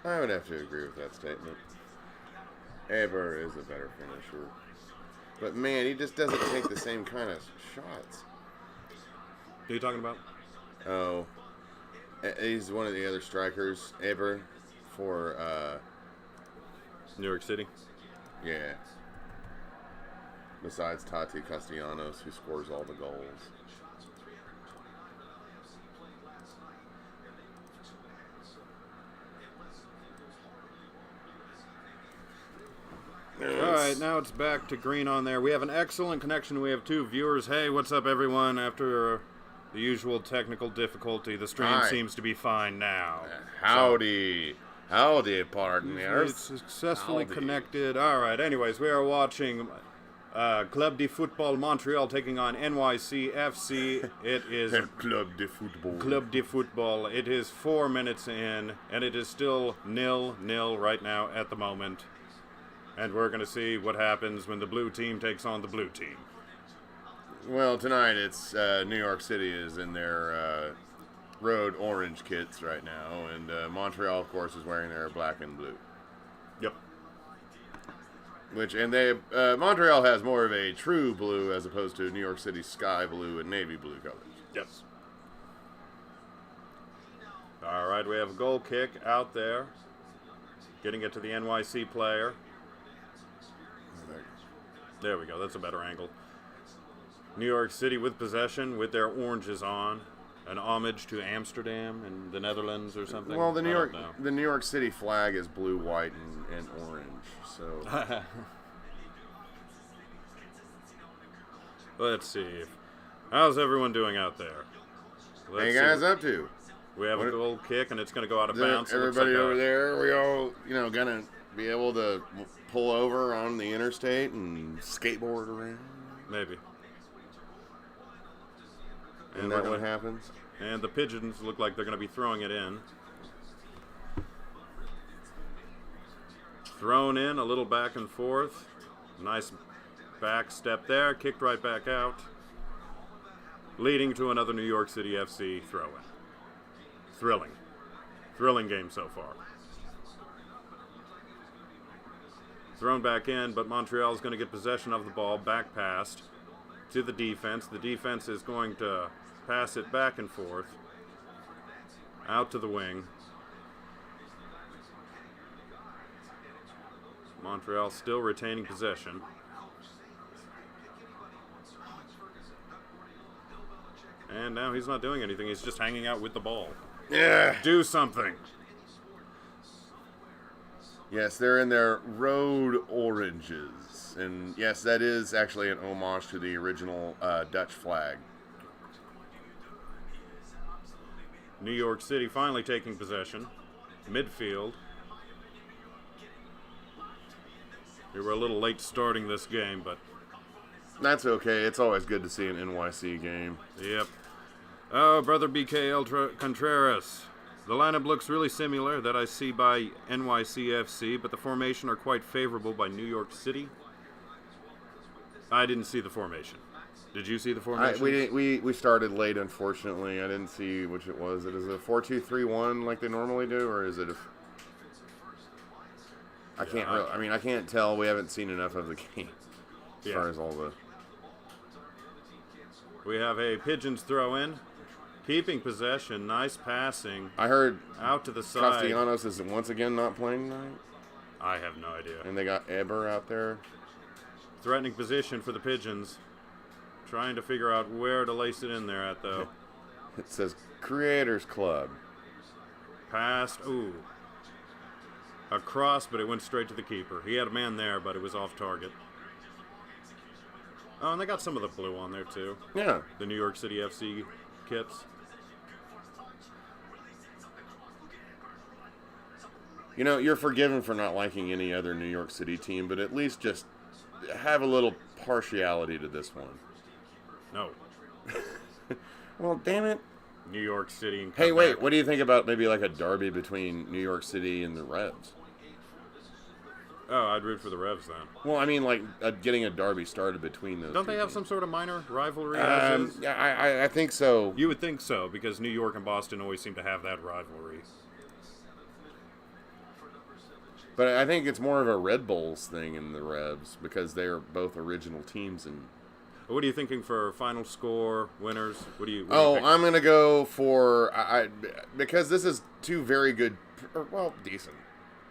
I would have to agree with that statement. Aber is a better finisher. But man, he just doesn't take the same kind of shots. Who are you talking about? Oh. He's one of the other strikers, Aber, for, New York City? yeah. Besides Tati Castellanos, who scores all the goals. All right, now it's back to green on there. We have an excellent connection. We have 2 viewers. Hey, what's up, everyone? After the usual technical difficulty, the stream seems to be fine now. Howdy. Howdy, partners. It's successfully connected. All right, anyways, we are watching Club de Football Montreal taking on NYCFC. It is Club de Football. Club de Football. It is 4 minutes in, and it is still 0-0 right now at the moment. And we're going to see what happens when the blue team takes on the blue team. Well, tonight it's New York City is in their road orange kits right now, and Montreal, of course, is wearing their black and blue. Yep. Montreal has more of a true blue as opposed to New York City's sky blue and navy blue colors. Yes. All right, we have a goal kick out there. Getting it to the NYC player. There we go. That's a better angle. New York City with possession, with their oranges on. An homage to Amsterdam in the Netherlands or something. Well, the New York City flag is blue, white, and orange. So let's see. How's everyone doing out there? What are you guys up to? We have a goal kick, and it's going to go out of bounds. Everybody over there, we all, gonna be able to pull over on the interstate and skateboard around? Maybe. Isn't that what happens? And the Pigeons look like they're going to be throwing it in. Thrown in, a little back and forth. Nice back step there, kicked right back out. Leading to another New York City FC throw-in. Thrilling game so far. Thrown back in, but Montreal's going to get possession of the ball, back passed to the defense. The defense is going to pass it back and forth, out to the wing. Montreal still retaining possession. And now he's not doing anything, he's just hanging out with the ball. Yeah. Do something. Yes, they're in their road oranges. And yes, that is actually an homage to the original Dutch flag. New York City finally taking possession. Midfield. We were a little late starting this game, but that's okay. It's always good to see an NYC game. Yep. Oh, brother BK Contreras. The lineup looks really similar that I see by NYCFC, but the formation are quite favorable by New York City. I didn't see the formation. Did you see the formation? We started late, unfortunately. I didn't see which it was. Is it a 4-2-3-1 like they normally do, or is it a? I can't tell. We haven't seen enough of the game as far as all the. We have a Pigeons throw in. Keeping possession, nice passing. I heard out to the side. Castellanos is once again not playing tonight. I have no idea. And they got Aber out there. Threatening position for the Pigeons. Trying to figure out where to lace it in there at, though. It says Creators Club. Passed. Ooh. A cross, but it went straight to the keeper. He had a man there, but it was off target. Oh, and they got some of the blue on there, too. Yeah. The New York City FC kits. You're forgiven for not liking any other New York City team, but at least just have a little partiality to this one. No. Well, damn it. New York City and Hey, wait, what do you think about maybe like a derby between New York City and the Revs? Oh, I'd root for the Revs then. Well, I mean, like getting a derby started between those. Don't they have teams. some sort of minor rivalry? Yeah, I think so. You would think so, because New York and Boston always seem to have that rivalry. But I think it's more of a Red Bulls thing in the Revs because they're both original teams. And What are you thinking for final score, winners? What do you I'm going to go for because this is two very good, decent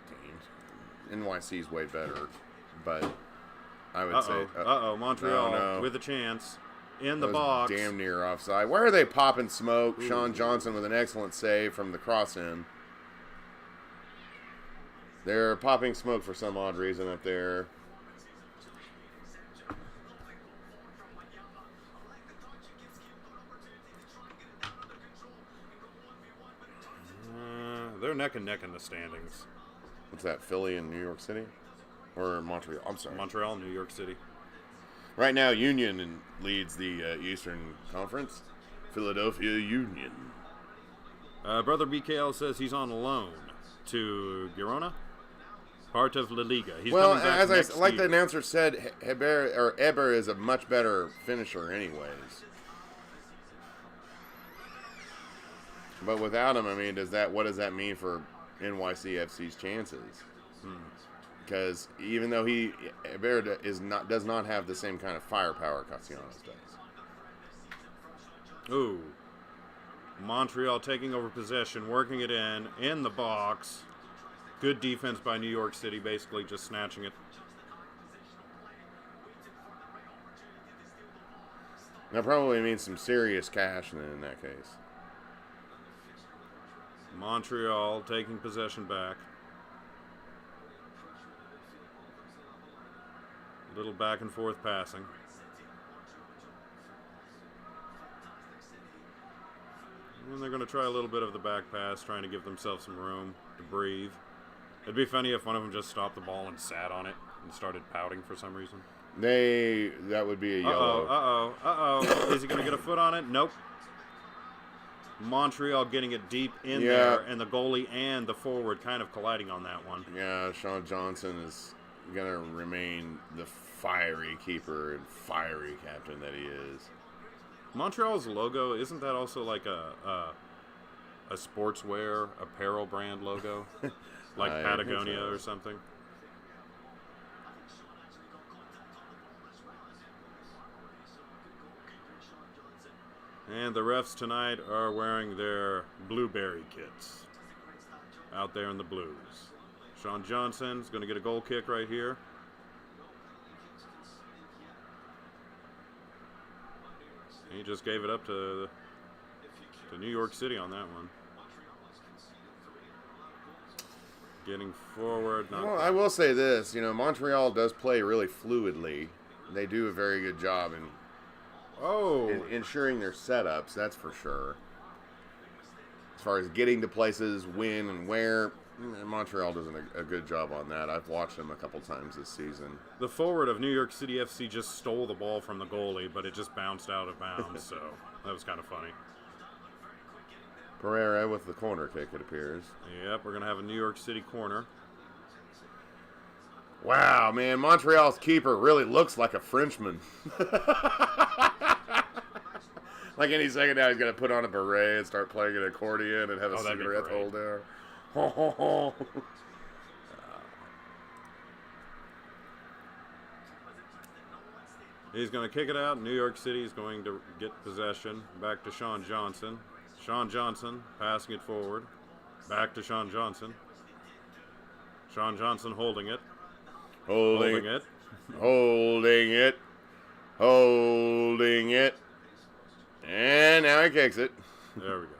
teams. NYC's way better, but I would say Montreal with a chance in the box. Damn near offside. Where are they popping smoke? Ooh. Sean Johnson with an excellent save from the cross-in. They're popping smoke for some odd reason up there. They're neck and neck in the standings. What's that, Philly and New York City? Or Montreal? I'm sorry. Montreal, New York City. Right now, Union leads the Eastern Conference. Philadelphia Union. Brother BKL says he's on loan to Girona, part of La Liga. He's coming back next like year. the announcer said, Eber is a much better finisher anyways. But without him, I mean, what does that mean for NYCFC's chances? Because even though Eber does not have the same kind of firepower Castellanos does. Ooh. Montreal taking over possession, working it in the box. Good defense by New York City, basically just snatching it. That probably means some serious cash in that case. Montreal taking possession back. A little back and forth passing. And they're going to try a little bit of the back pass, trying to give themselves some room to breathe. It'd be funny if one of them just stopped the ball and sat on it and started pouting for some reason. That would be a yellow. Is he going to get a foot on it? Nope. Montreal getting it deep in there, and the goalie and the forward kind of colliding on that one. Yeah, Sean Johnson is going to remain the fiery keeper and fiery captain that he is. Montreal's logo, isn't that also like a sportswear apparel brand logo? Like Patagonia or something? And the refs tonight are wearing their blueberry kits out there in the blues. Sean Johnson's going to get a goal kick right here. He just gave it up to New York City on that one. Getting forward. I will say this. Montreal does play really fluidly. They do a very good job in ensuring their setups, that's for sure. As far as getting to places, when and where, Montreal does a good job on that. I've watched them a couple times this season. The forward of New York City FC just stole the ball from the goalie, but it just bounced out of bounds, so that was kind of funny. Pereira with the corner kick, it appears. Yep, we're going to have a New York City corner. Wow, man, Montreal's keeper really looks like a Frenchman. Like any second now, he's going to put on a beret and start playing an accordion and have a cigarette holder. He's going to kick it out. New York City is going to get possession. Back to Sean Johnson. Sean Johnson passing it forward. Back to Sean Johnson. Sean Johnson holding it. Holding it. Holding it. Holding it. And now he kicks it. There we go.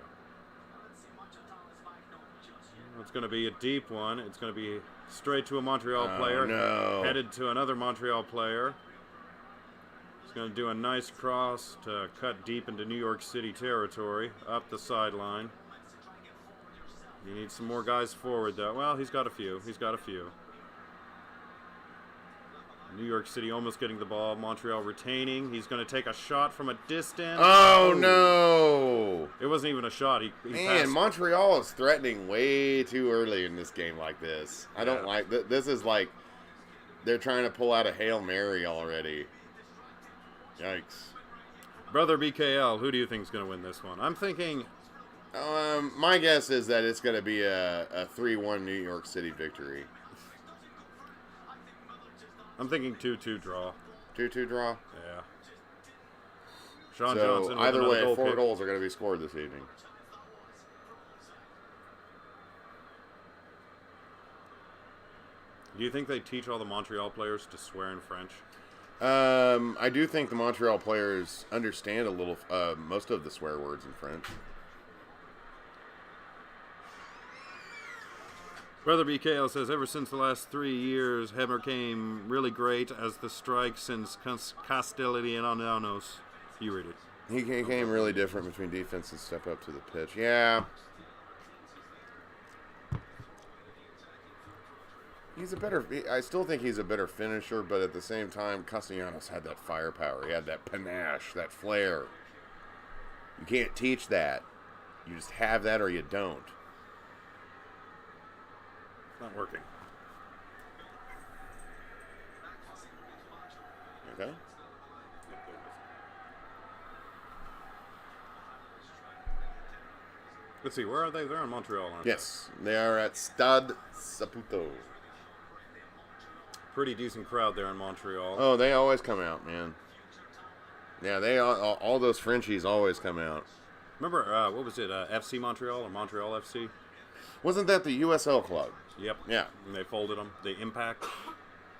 It's going to be a deep one. It's going to be straight to a Montreal player. No. Headed to another Montreal player. He's going to do a nice cross to cut deep into New York City territory, up the sideline. He needs some more guys forward, though. Well, he's got a few. New York City almost getting the ball. Montreal retaining. He's going to take a shot from a distance. Oh, no. It wasn't even a shot. He Man, Montreal is threatening way too early in this game like this. I don't like this. Is like they're trying to pull out a Hail Mary already. Yikes. Brother BKL, who do you think is going to win this one? I'm thinking... My guess is that it's going to be a 3-1 New York City victory. I'm thinking 2-2 draw. 2-2 draw? Yeah. Sean So Johnson with either another way, goal 4 kick. goals are going to be scored this evening. Do you think they teach all the Montreal players to swear in French? I do think the Montreal players understand a little, most of the swear words in French. Brother BKL says, ever since the last 3 years, Hebner came really great as the strike since Castellanos. You read it. He came really different between defense and step up to the pitch. Yeah. I still think he's a better finisher, but at the same time, Castellanos had that firepower. He had that panache, that flair. You can't teach that. You just have that or you don't. Not working. Okay. Let's see, where are they? They're in Montreal, aren't Yes, they are at Stade Saputo. they? Pretty decent crowd there in Montreal. Oh, they always come out, man. Yeah, they all those Frenchies always come out. Remember, what was it, FC Montreal or Montreal FC? Wasn't that the USL club? Yep. Yeah. And they folded them. The Impact.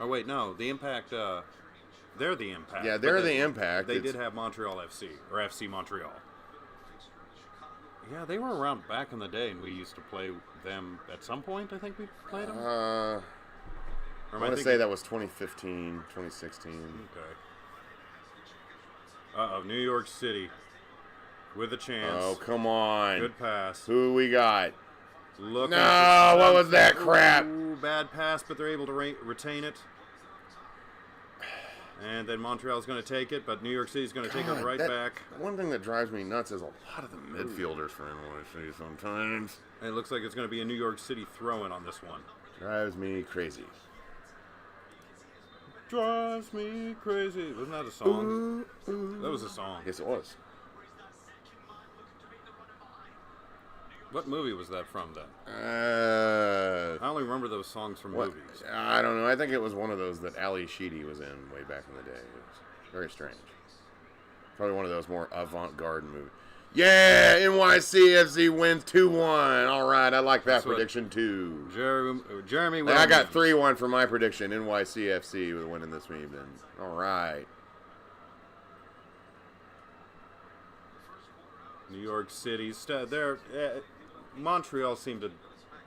Oh, wait, no. The Impact, they're the Impact. Yeah, but they're the Impact. They did have Montreal FC, or FC Montreal. Yeah, they were around back in the day, and we used to play them at some point, I think we played them. I want to say that was 2015, 2016. Okay. Uh-oh, New York City with a chance. Oh, come on. Good pass. Who we got? Look. No, what was that crap? Ooh, bad pass, but they're able to retain it. And then Montreal's going to take it, but New York City's going to take it right back. One thing that drives me nuts is a lot of the midfielders for NYC sometimes. And it looks like it's going to be a New York City throw-in on this one. Drives me crazy. Drives me crazy. Wasn't that a song? That was a song. Yes, it was. What movie was that from, then? I only remember those songs from movies. I don't know. I think it was one of those that Ali Sheedy was in way back in the day. It was very strange. Probably one of those more avant-garde movies. Yeah, NYCFC wins 2-1. All right, I like that prediction too. Jeremy I got 3-1 for my prediction. NYCFC was winning this evening. All right. New York City. Montreal seemed to,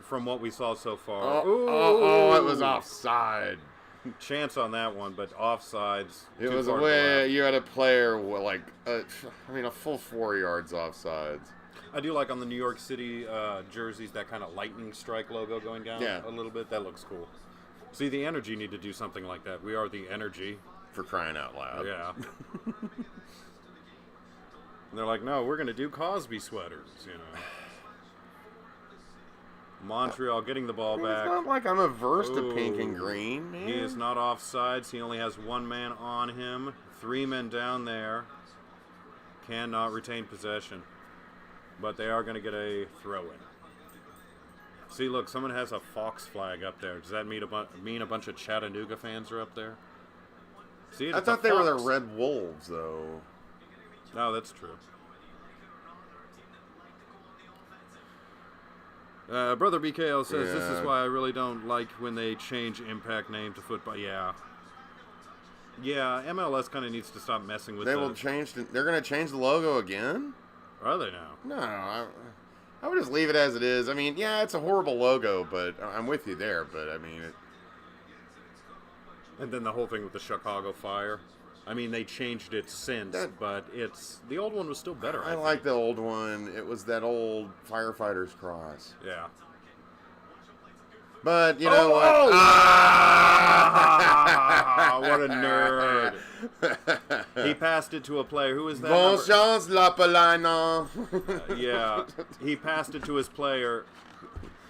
from what we saw so far. Oh, it was offside. Chance on that one, but offsides. It was a way you had a player with like, a full 4 yards offsides. I do like on the New York City jerseys that kind of lightning strike logo going down a little bit. That looks cool. See, the Energy need to do something like that. We are the Energy. For crying out loud. Yeah. And they're like, no, we're going to do Cosby sweaters, you know. Montreal getting the ball back. It's not like I'm averse to pink and green, man. He is not offsides. He only has one man on him. 3 men down there. Cannot retain possession. But they are going to get a throw-in. See, look, someone has a Fox flag up there. Does that mean a bunch of Chattanooga fans are up there? See, I thought they were the Red Wolves, though. No, that's true. Brother BKL says, this is why I really don't like when they change Impact name to football. Yeah. Yeah, MLS kind of needs to stop messing with They're going to change the logo again? Are they now? No, I would just leave it as it is. I mean, yeah, it's a horrible logo, but I'm with you there. But, I mean... And then the whole thing with the Chicago Fire. I mean, they changed it since, but the old one was still better. I like the old one. It was that old firefighter's cross. Yeah. But you know what? What a nerd! He passed it to a player. Who is that? Bon chance, La Palana. Yeah, he passed it to his player.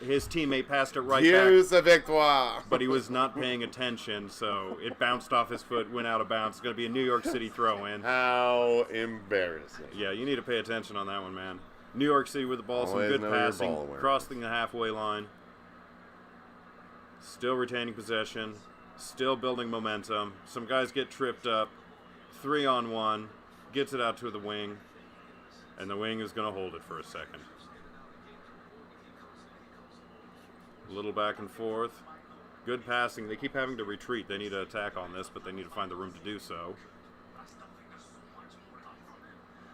His teammate passed it right Here's back. the victoire. But he was not paying attention, so it bounced off his foot, went out of bounds. It's going to be a New York City throw-in. How embarrassing. Yeah, you need to pay attention on that one, man. New York City with the ball, some good passing, crossing the halfway line. Still retaining possession. Still building momentum. Some guys get tripped up. 3-on-1. Gets it out to the wing. And the wing is going to hold it for a second. A little back and forth. Good passing. They keep having to retreat. They need to attack on this, but they need to find the room to do so.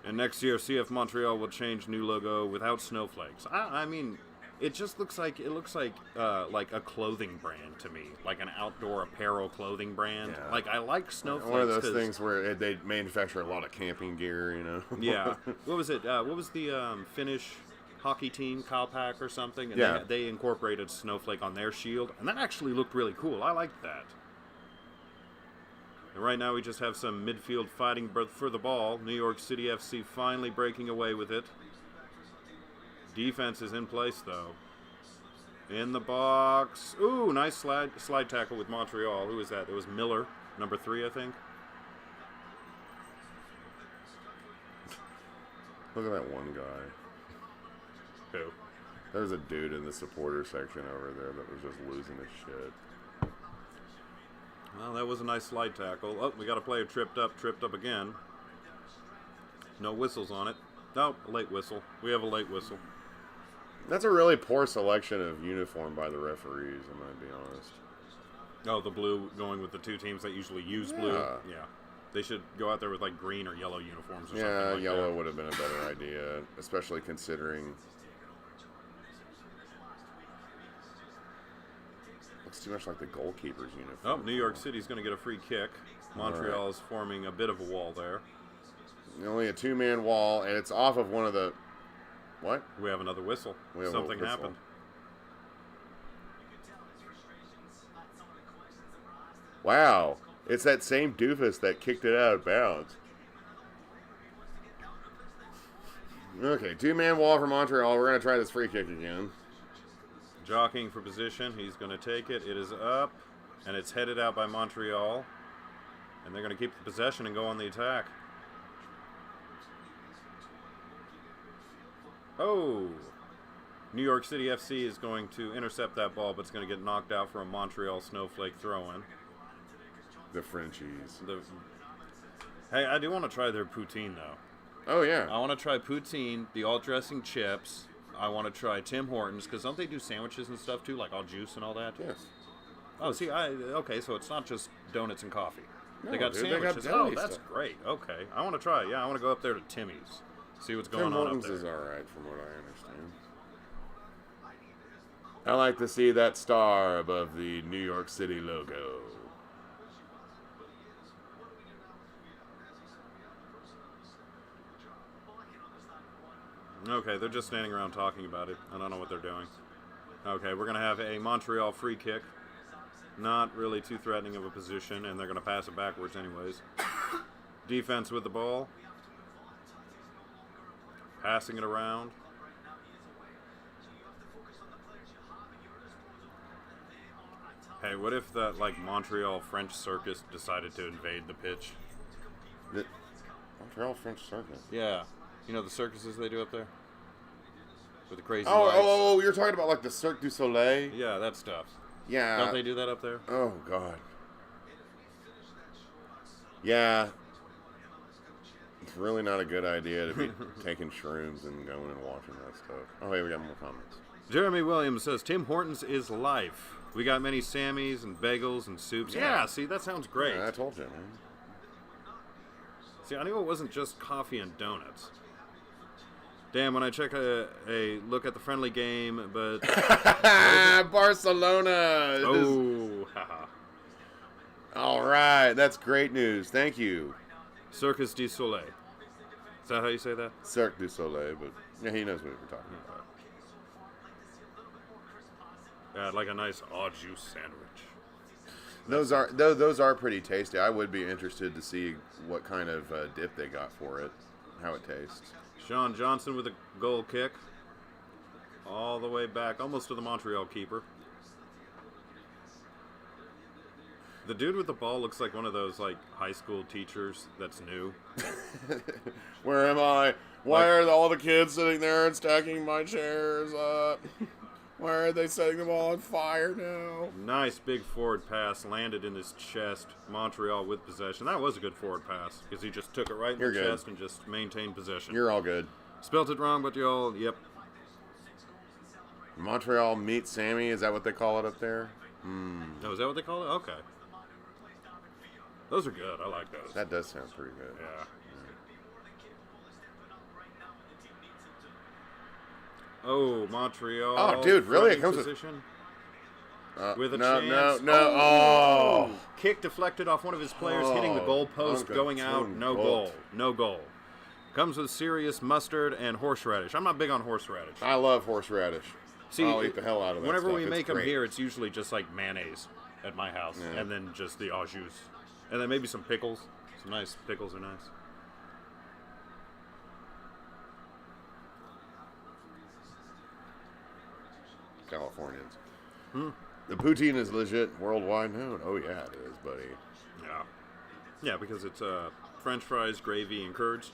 And next year, CF Montreal will change new logo without snowflakes. I mean, it just looks like a clothing brand to me, like an outdoor apparel clothing brand. Yeah. Like I like snowflakes. One of those things where they manufacture a lot of camping gear, you know. Yeah. What was it? What was the Finnish hockey team, Kalpak or something? And Yeah. they incorporated snowflake on their shield, and that actually looked really cool. I liked that. And right now we just have some midfield fighting for the ball. New York City FC finally breaking away with it. Defense is in place, though. In the box. Ooh, nice slide tackle with Montreal. Who was that? It was Miller, number 3, I think. Look at that one guy. Who? There was a dude in the supporter section over there that was just losing his shit. Well, that was a nice slide tackle. Oh, we got a player tripped up again. No whistles on it. No, a late whistle. We have a late whistle. That's a really poor selection of uniform by the referees, I'm going to be honest. Oh, the blue going with the two teams that usually use blue. Yeah. They should go out there with like green or yellow uniforms or something like that. Yeah, yellow would have been a better idea, especially considering... Looks too much like the goalkeeper's uniform. Oh, New York City's going to get a free kick. Montreal is forming a bit of a wall there. Only a 2-man wall, and it's off of one of the... What? We have another whistle. Something happened. Wow. It's that same doofus that kicked it out of bounds. Okay, 2-man wall for Montreal. We're going to try this free kick again. Jockeying for position. He's going to take it. It is up, and it's headed out by Montreal. And they're going to keep the possession and go on the attack. Oh! New York City FC is going to intercept that ball, but it's going to get knocked out for a Montreal snowflake throw-in. The Frenchies. Hey, I do want to try their poutine, though. Oh, yeah. I want to try poutine, the all-dressing chips. I want to try Tim Hortons, because don't they do sandwiches and stuff, too, like all juice and all that? Yes. Oh, see, okay, so it's not just donuts and coffee. No, they got dude, sandwiches. they got deli that's stuff. great. Okay. I want to try it. Yeah, I want to go up there to Timmy's. See what's going Tim on Hortons up there. is all right, from what I understand. I like to see that star above the New York City logo. Okay, they're just standing around talking about it. I don't know what they're doing. Okay, we're going to have a Montreal free kick. Not really too threatening of a position, and they're going to pass it backwards anyways. Defense with the ball. Passing it around. Hey, what if that, like, Montreal French circus decided to invade the pitch? The Montreal French Circus. Yeah. You know the circuses they do up there? With the crazy Oh, lights? oh, you're talking about, like, the Cirque du Soleil? Yeah, that stuff. Yeah. Don't they do that up there? Oh, God. Yeah. It's really not a good idea to be taking shrooms and going and watching that stuff. Oh, hey, we got more comments. Jeremy Williams says, Tim Hortons is life. We got many Sammys and bagels and soups. Yeah, see, that sounds great. Yeah, I told you, man. See, I knew it wasn't just coffee and donuts. Damn, when I check a look at the friendly game, but... Barcelona! Oh, haha. All right, that's great news. Thank you. Circus du Soleil. Is that how you say that? Cirque du Soleil, but yeah, he knows what we're talking about. Yeah, I'd like a nice au jus sandwich. Those are pretty tasty. I would be interested to see what kind of dip they got for it, how it tastes. Sean Johnson with a goal kick. All the way back, almost to the Montreal keeper. The dude with the ball looks like one of those, like, high school teachers that's new. Where am I? Why are all the kids sitting there and stacking my chairs up? Why are they setting the ball on fire now? Nice big forward pass landed in his chest. Montreal with possession. That was a good forward pass because he just took it right in the chest and just maintained possession. You're all good. Spelt it wrong, but yep. Montreal meet Sammy. Is that what they call it up there? Oh, is that what they call it? Okay. Those are good. I like those. That does sound pretty good. Yeah. Oh, Montreal. Oh, dude, really? It comes position with a no, chance. No. Oh. Kick deflected off one of his players, hitting the goal post, going out. No goal. No goal. Comes with serious mustard and horseradish. I'm not big on horseradish. I love horseradish. See, I'll eat the hell out of that whenever stuff. we It's make them great. here, it's usually just like mayonnaise at my house, and then just the au jus, and then maybe some pickles. Some nice pickles are nice. Californians. The poutine is legit worldwide known. Oh yeah, it is, buddy. Yeah, because it's French fries, gravy, and curds.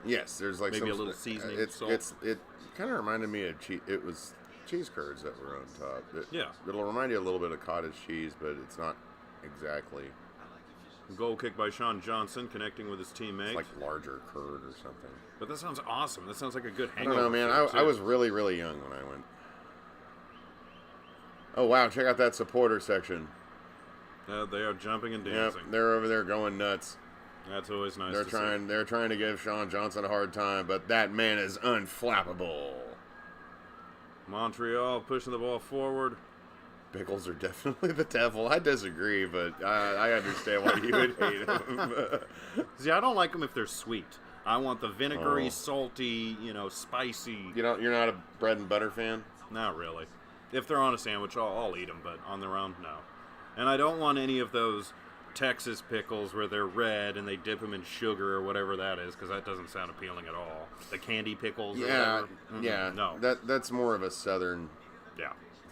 Yes, there's like Maybe some, a little seasoning, salt. It kind of reminded me of cheese. It was cheese curds that were on top. It'll remind you a little bit of cottage cheese, but it's not exactly. Goal kick by Sean Johnson, connecting with his teammate. It's like larger curd or something. But that sounds awesome. That sounds like a good I hangover. don't know, man. I was really, really young when I went. Oh wow! Check out that supporter section. They are jumping and dancing. Yep, they're over there going nuts. That's always nice. They're trying to give Sean Johnson a hard time, but that man is unflappable. Montreal pushing the ball forward. Pickles are definitely the devil. I disagree, but I understand why you would hate them. See, I don't like them if they're sweet. I want the vinegary, salty, spicy. You're not a bread and butter fan? Not really. If they're on a sandwich, I'll eat them, but on their own, no. And I don't want any of those Texas pickles where they're red and they dip them in sugar or whatever that is, because that doesn't sound appealing at all. The candy pickles or whatever. Yeah. No. That's more of a southern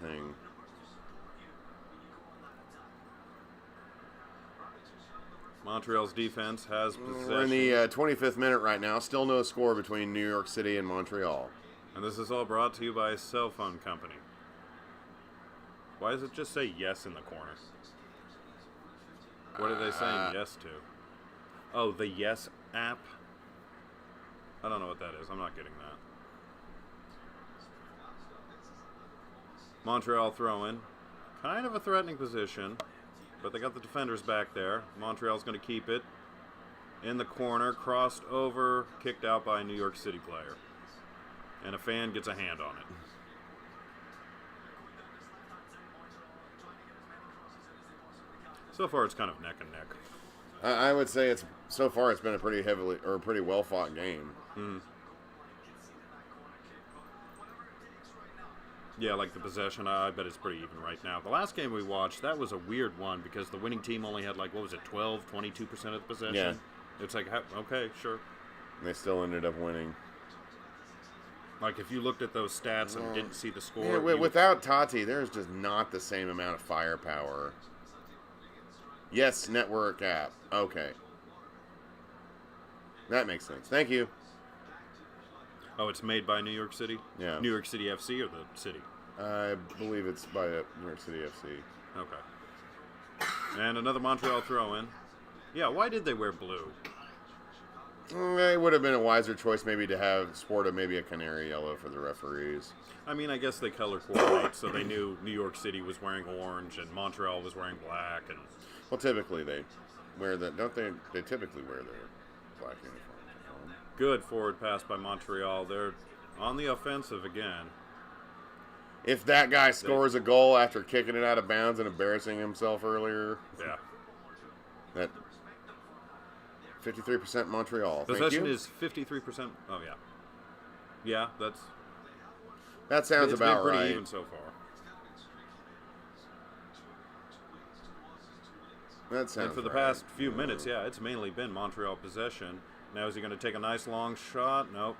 thing. Montreal's defense has possession. We're in the 25th minute right now. Still no score between New York City and Montreal. And this is all brought to you by a cell phone company. Why does it just say yes in the corner? What are they saying yes to? Oh, the Yes app? I don't know what that is. I'm not getting that. Montreal throw-in. Kind of a threatening position, but they got the defenders back there. Montreal's going to keep it. In the corner, crossed over, kicked out by a New York City player. And a fan gets a hand on it. So far, it's kind of neck and neck. I would say it's been a pretty well fought game. Yeah, like the possession, I bet it's pretty even right now. The last game we watched, that was a weird one because the winning team only had 22% of the possession? Yeah. It's like, okay, sure. And they still ended up winning. Like, if you looked at those stats and didn't see the score. Yeah, without Tati, there's just not the same amount of firepower. Yes, network app. Okay. That makes sense. Thank you. Oh, it's made by New York City? Yeah. New York City FC or the city? I believe it's by New York City FC. Okay. And another Montreal throw-in. Yeah, why did they wear blue? It would have been a wiser choice maybe to sport maybe a canary yellow for the referees. I mean, I guess they color coordinate, so they knew New York City was wearing orange and Montreal was wearing black. And well, typically they wear don't they? They typically wear their black uniforms. Good forward pass by Montreal. They're on the offensive again. If that guy scores a goal after kicking it out of bounds and embarrassing himself earlier, that 53% Montreal. Possession is 53%. Oh yeah, yeah. That sounds about been pretty right. even so far. That sounds And for the right. past few minutes, it's mainly been Montreal possession. Now is he going to take a nice long shot? Nope.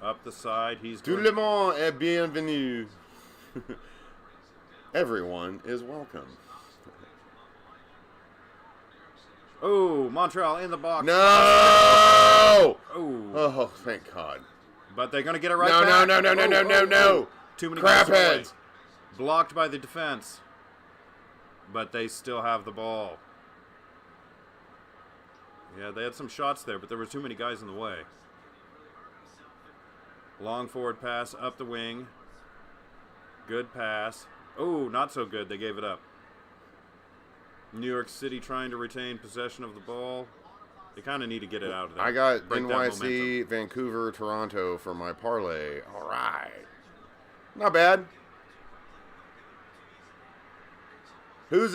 Up the side, he's Tout le monde est bienvenu. Everyone is welcome. Oh, Montreal in the box. No! Oh. Oh, thank God. But they're going to get it right No, back. no. Too many guys away. Crapheads! Blocked by the defense. But they still have the ball. Yeah, they had some shots there, but there were too many guys in the way. Long forward pass up the wing. Good pass. Oh, not so good. They gave it up. New York City trying to retain possession of the ball. They kind of need to get it out of there. I got Break that NYC, momentum. Vancouver, Toronto for my parlay. All right. Not bad. Who's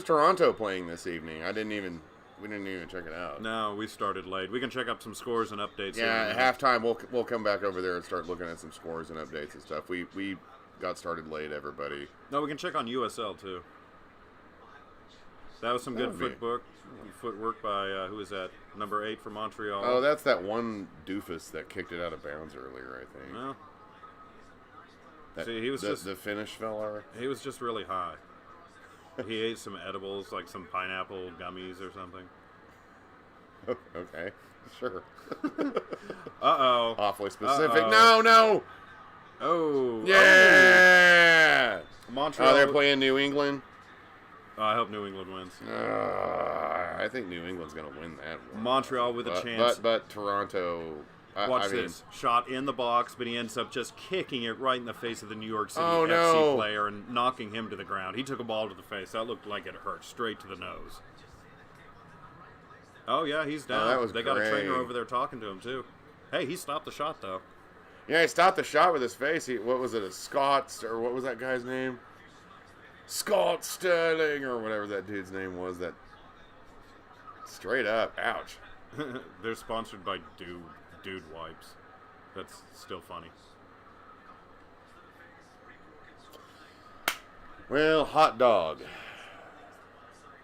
Toronto playing this evening? We didn't even check it out. No, we started late. We can check up some scores and updates. Yeah, at halftime we'll come back over there and start looking at some scores and updates and stuff. We got started late, everybody. No, we can check on USL too. That was some good footwork by who is that? Number 8 for Montreal. Oh, that's that one doofus that kicked it out of bounds earlier, I think. No. That, See, he was the Finnish fella. He was just really high. He ate some edibles, like some pineapple gummies or something. Okay, sure. Uh-oh. Awfully specific. Uh-oh. No. Oh. Yeah. Oh. Montreal. Oh, they're playing New England. Oh, I hope New England wins. I think New England's going to win that one. Montreal with a chance. But Toronto... Watch this. Shot in the box, but he ends up just kicking it right in the face of the New York City Oh, FC no. player and knocking him to the ground. He took a ball to the face. That looked like it hurt straight to the nose. Oh, yeah, he's down. that was they got a trainer great. over there talking to him, too. Hey, he stopped the shot, though. Yeah, he stopped the shot with his face. What was it, a Scott, or what was that guy's name? Scott Sterling, or whatever that dude's name was. That straight up, ouch. They're sponsored by Dude Wipes. That's still funny. Well, hot dog.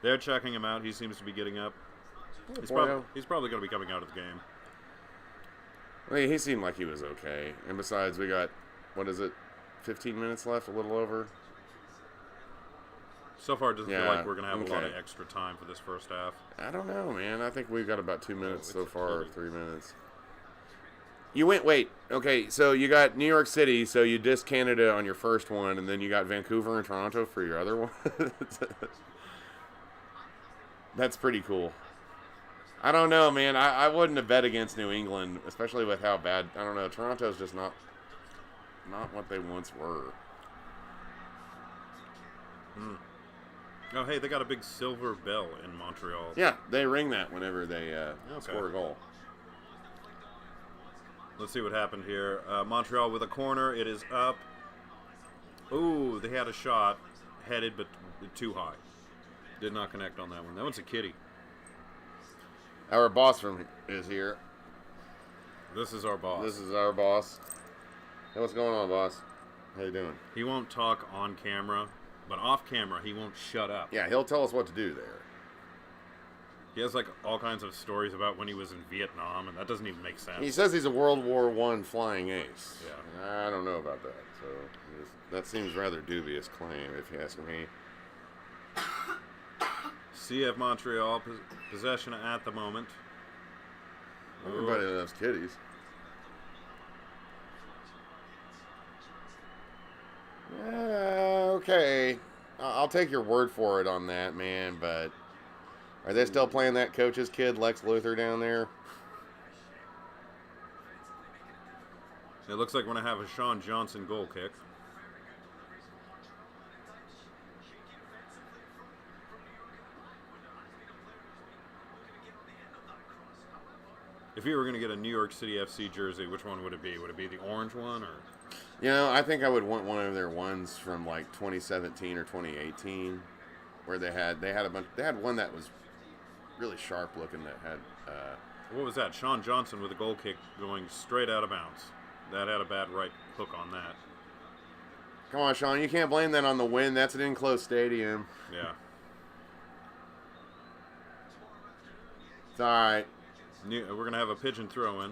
They're checking him out. He seems to be getting up. He's probably going to be coming out of the game. Well, he seemed like he was okay. And besides, we got, 15 minutes left, a little over? So far, it doesn't feel like we're going to have a lot okay. of extra time for this first half. I don't know, man. I think we've got about 2 minutes so far, or 3 minutes. Okay, so you got New York City, so you dissed Canada on your first one, and then you got Vancouver and Toronto for your other one? That's pretty cool. I don't know, man. I wouldn't have bet against New England, especially with how bad, I don't know, Toronto's just not what they once were. Oh, hey, they got a big silver bell in Montreal. Yeah, they ring that whenever they score a goal. Let's see what happened here. Montreal with a corner. It is up. Ooh, they had a shot. Headed, but too high. Did not connect on that one. That one's a kitty. Our boss is here. This is our boss. This is our boss. Hey, what's going on, boss? How you doing? He won't talk on camera, but off camera, he won't shut up. Yeah, he'll tell us what to do there. He has like all kinds of stories about when he was in Vietnam, and that doesn't even make sense. He says he's a World War I flying ace. Yeah. I don't know about that. So that seems rather dubious claim, if you ask me. CF Montreal possession at the moment. Everybody loves kitties. Okay. I'll take your word for it on that, man, but are they still playing that coach's kid, Lex Luthor, down there? It looks like we're going to have a Sean Johnson goal kick. If you were going to get a New York City FC jersey, which one would it be? Would it be the orange one, or? You know, I think I would want one of their ones from like 2017 or 2018, where they had a bunch. They had one that was really sharp looking that had. What was that? Sean Johnson with a goal kick going straight out of bounds. That had a bad right hook on that. Come on, Sean, you can't blame that on the wind. That's an enclosed stadium. Yeah. It's all right. We're going to have a pigeon throw in.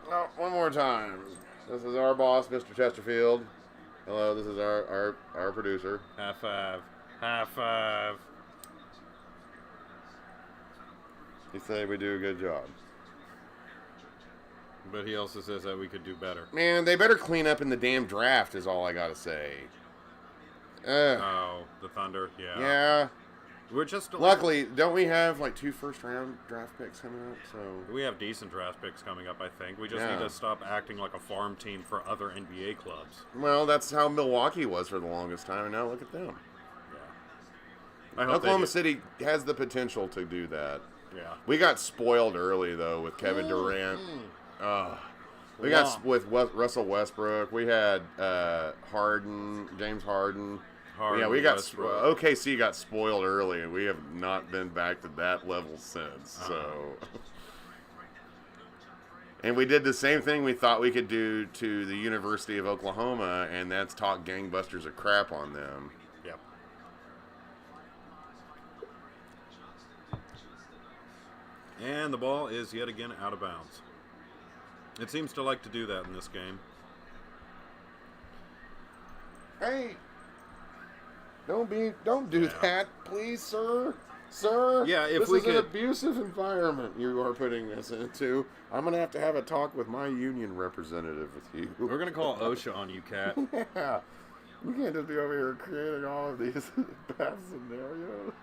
Oh, one more time. This is our boss, Mr. Chesterfield. Hello, this is our producer. High five. High five. He said we do a good job. But he also says that we could do better. Man, they better clean up in the damn draft is all I gotta say. Oh, the Thunder, yeah. Yeah. We're just... Luckily, don't we have like 2 first-round draft picks coming up? So we have decent draft picks coming up, I think. We just need to stop acting like a farm team for other NBA clubs. Well, that's how Milwaukee was for the longest time, and now look at them. Yeah. Oklahoma City has the potential to do that. Yeah. We got spoiled early, though, with Kevin Durant. We got with Russell Westbrook. We had Harden, James Harden. Yeah, we got OKC got spoiled early, and we have not been back to that level since. So, and we did the same thing we thought we could do to the University of Oklahoma, and that's talk gangbusters of crap on them. Yep. And the ball is yet again out of bounds. It seems to like to do that in this game. Hey. Don't do that, please, sir. Sir, yeah, if this we is could... an abusive environment you are putting this into. I'm going to have a talk with my union representative with you. We're going to call OSHA on you, Cat. Yeah. You can't just be over here creating all of these bad scenarios.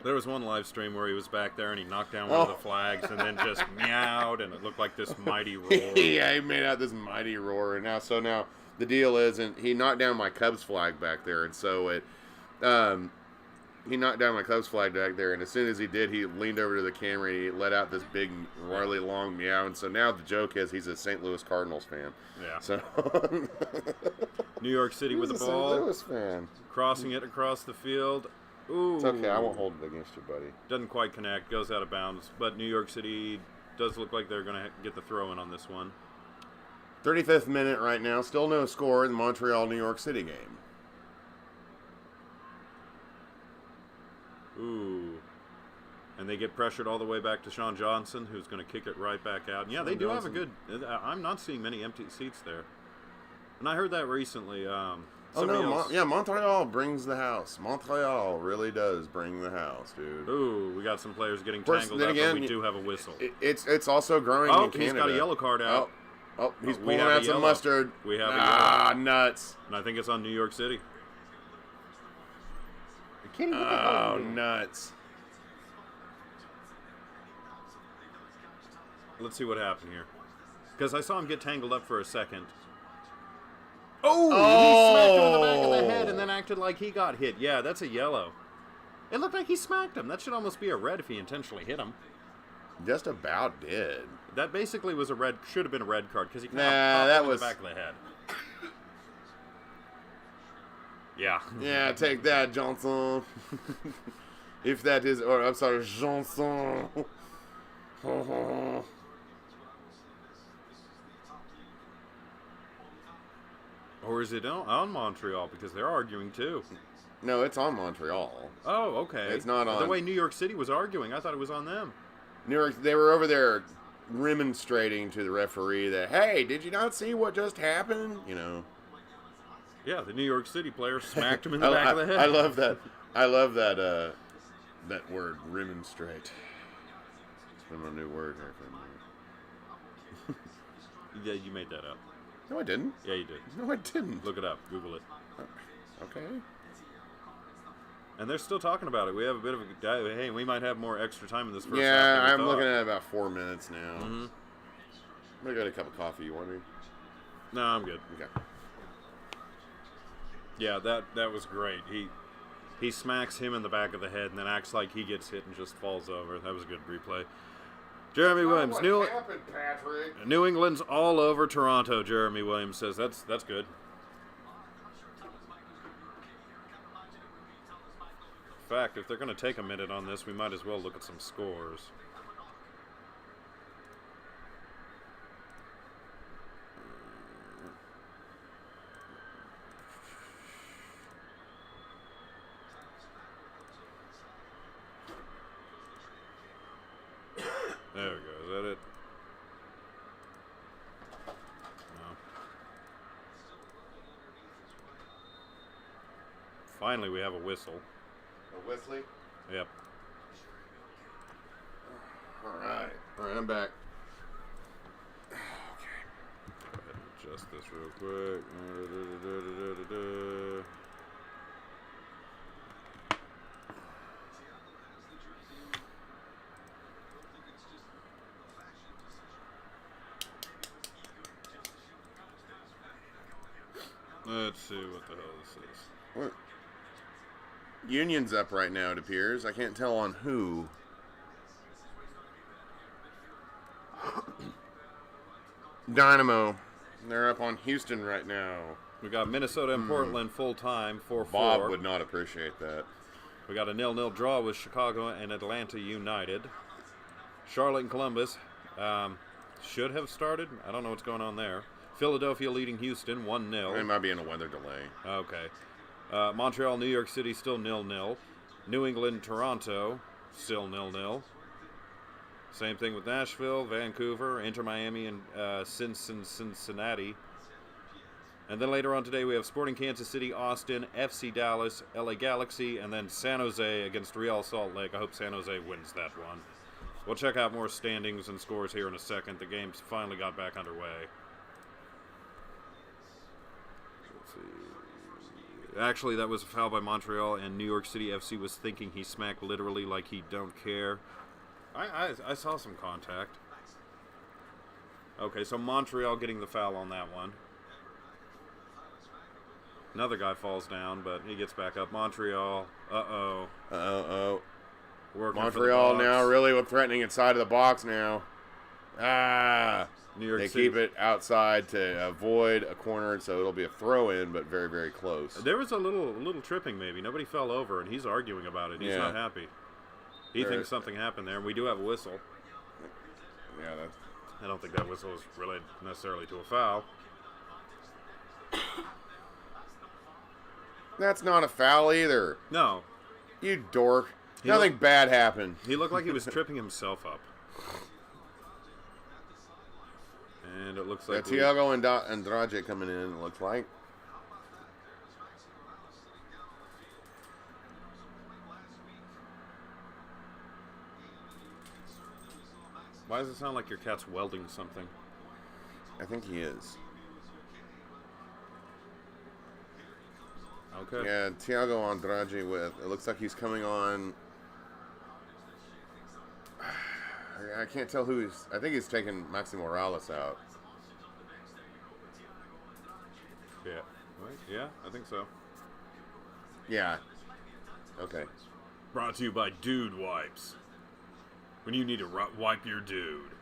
There was one live stream where he was back there and he knocked down one of the flags and then just meowed, and it looked like this mighty roar. Yeah, he made out this mighty roar. And now the deal is, and he knocked down my Cubs flag back there, and so he knocked down my Cubs flag back there, and as soon as he did, he leaned over to the camera and he let out this big, really long meow, and so now the joke is he's a St. Louis Cardinals fan. Yeah. So New York City with the ball. St. Louis fan. Crossing it across the field. Ooh. It's okay, I won't hold it against you, buddy. Doesn't quite connect, goes out of bounds, but New York City does look like they're going to get the throw in on this one. 35th minute right now. Still no score in the Montreal-New York City game. Ooh. And they get pressured all the way back to Sean Johnson, who's going to kick it right back out. And yeah, they do have a good... I'm not seeing many empty seats there. And I heard that recently. Montreal brings the house. Montreal really does bring the house, dude. Ooh, we got some players getting tangled up, but we do have a whistle. It's also growing in Canada. He's got a yellow card out. Oh, he's pulling out some mustard. We have a yellow. Nuts. And I think it's on New York City. Nuts. Let's see what happened here. Because I saw him get tangled up for a second. Oh! He smacked him in the back of the head and then acted like he got hit. Yeah, that's a yellow. It looked like he smacked him. That should almost be a red if he intentionally hit him. Just about did. That basically was should have been a red card because he kind of popped him in the back of the head. Yeah. Yeah, take that, Johnson. If that is, or I'm sorry, Johnson. Or is it on Montreal? Because they're arguing too. No, it's on Montreal. Oh, okay. It's not on. The way New York City was arguing, I thought it was on them. New York, they were over there remonstrating to the referee that, hey, did you not see what just happened? You know. Yeah, the New York City player smacked him in the back of the head. I love that. I love that. That word, remonstrate. It's been a new word here for me. Yeah, you made that up. No, I didn't. Yeah, you did. No, I didn't. Look it up. Google it. Okay. And they're still talking about it. We have a bit of a... Hey, we might have more extra time in this first half. Yeah, I'm looking at about 4 minutes now. Mm-hmm. I'm going to get a cup of coffee. You want me? No, I'm good. Okay. Yeah, that was great. He smacks him in the back of the head and then acts like he gets hit and just falls over. That was a good replay. Jeremy Williams. What happened, Patrick? New England's all over Toronto, Jeremy Williams says. That's good. In fact, if they're going to take a minute on this, we might as well look at some scores. There we go. Is that it? No. Finally, we have a whistle. A whistly? Yep. All right, I'm back. adjust this real quick. Let's see what the hell this is. What? Union's up right now, it appears. I can't tell on who. Dynamo. They're up on Houston right now. We got Minnesota and Portland full time, 4-4. Bob would not appreciate that. We got a 0-0 draw with Chicago and Atlanta United. Charlotte and Columbus should have started. I don't know what's going on there. Philadelphia leading Houston 1-0. It might be in a weather delay. Okay. Montreal, New York City still 0-0. New England, Toronto still 0-0. Same thing with Nashville, Vancouver, Inter Miami, and Cincinnati. And then later on today we have Sporting Kansas City, Austin, FC Dallas, LA Galaxy, and then San Jose against Real Salt Lake. I hope San Jose wins that one. We'll check out more standings and scores here in a second. The game's finally got back underway. Let's see. Actually, that was a foul by Montreal, and New York City FC was thinking he smacked literally like he don't care. I saw some contact. Okay, so Montreal getting the foul on that one. Another guy falls down, but he gets back up. Montreal, Montreal now really threatening inside of the box now. New York They City. keep it outside to avoid a corner, so it'll be a throw-in, but very, very close. There was a little tripping maybe. Nobody fell over, and he's arguing about it. He's not happy. He thinks something happened there, and we do have a whistle. Yeah, that's... I don't think that whistle is related necessarily to a foul. That's not a foul either. No. You dork. Nothing bad happened. He looked like he was tripping himself up. And it looks like... Thiago and Andrade coming in, it looks like. Why does it sound like your cat's welding something? I think he is. Okay. Yeah, Thiago Andrade with... It looks like he's coming on... I can't tell who he's... I think he's taking Maxi Morales out. Yeah. Right? Yeah, I think so. Yeah. Okay. Brought to you by Dude Wipes. When you need to wipe your dude.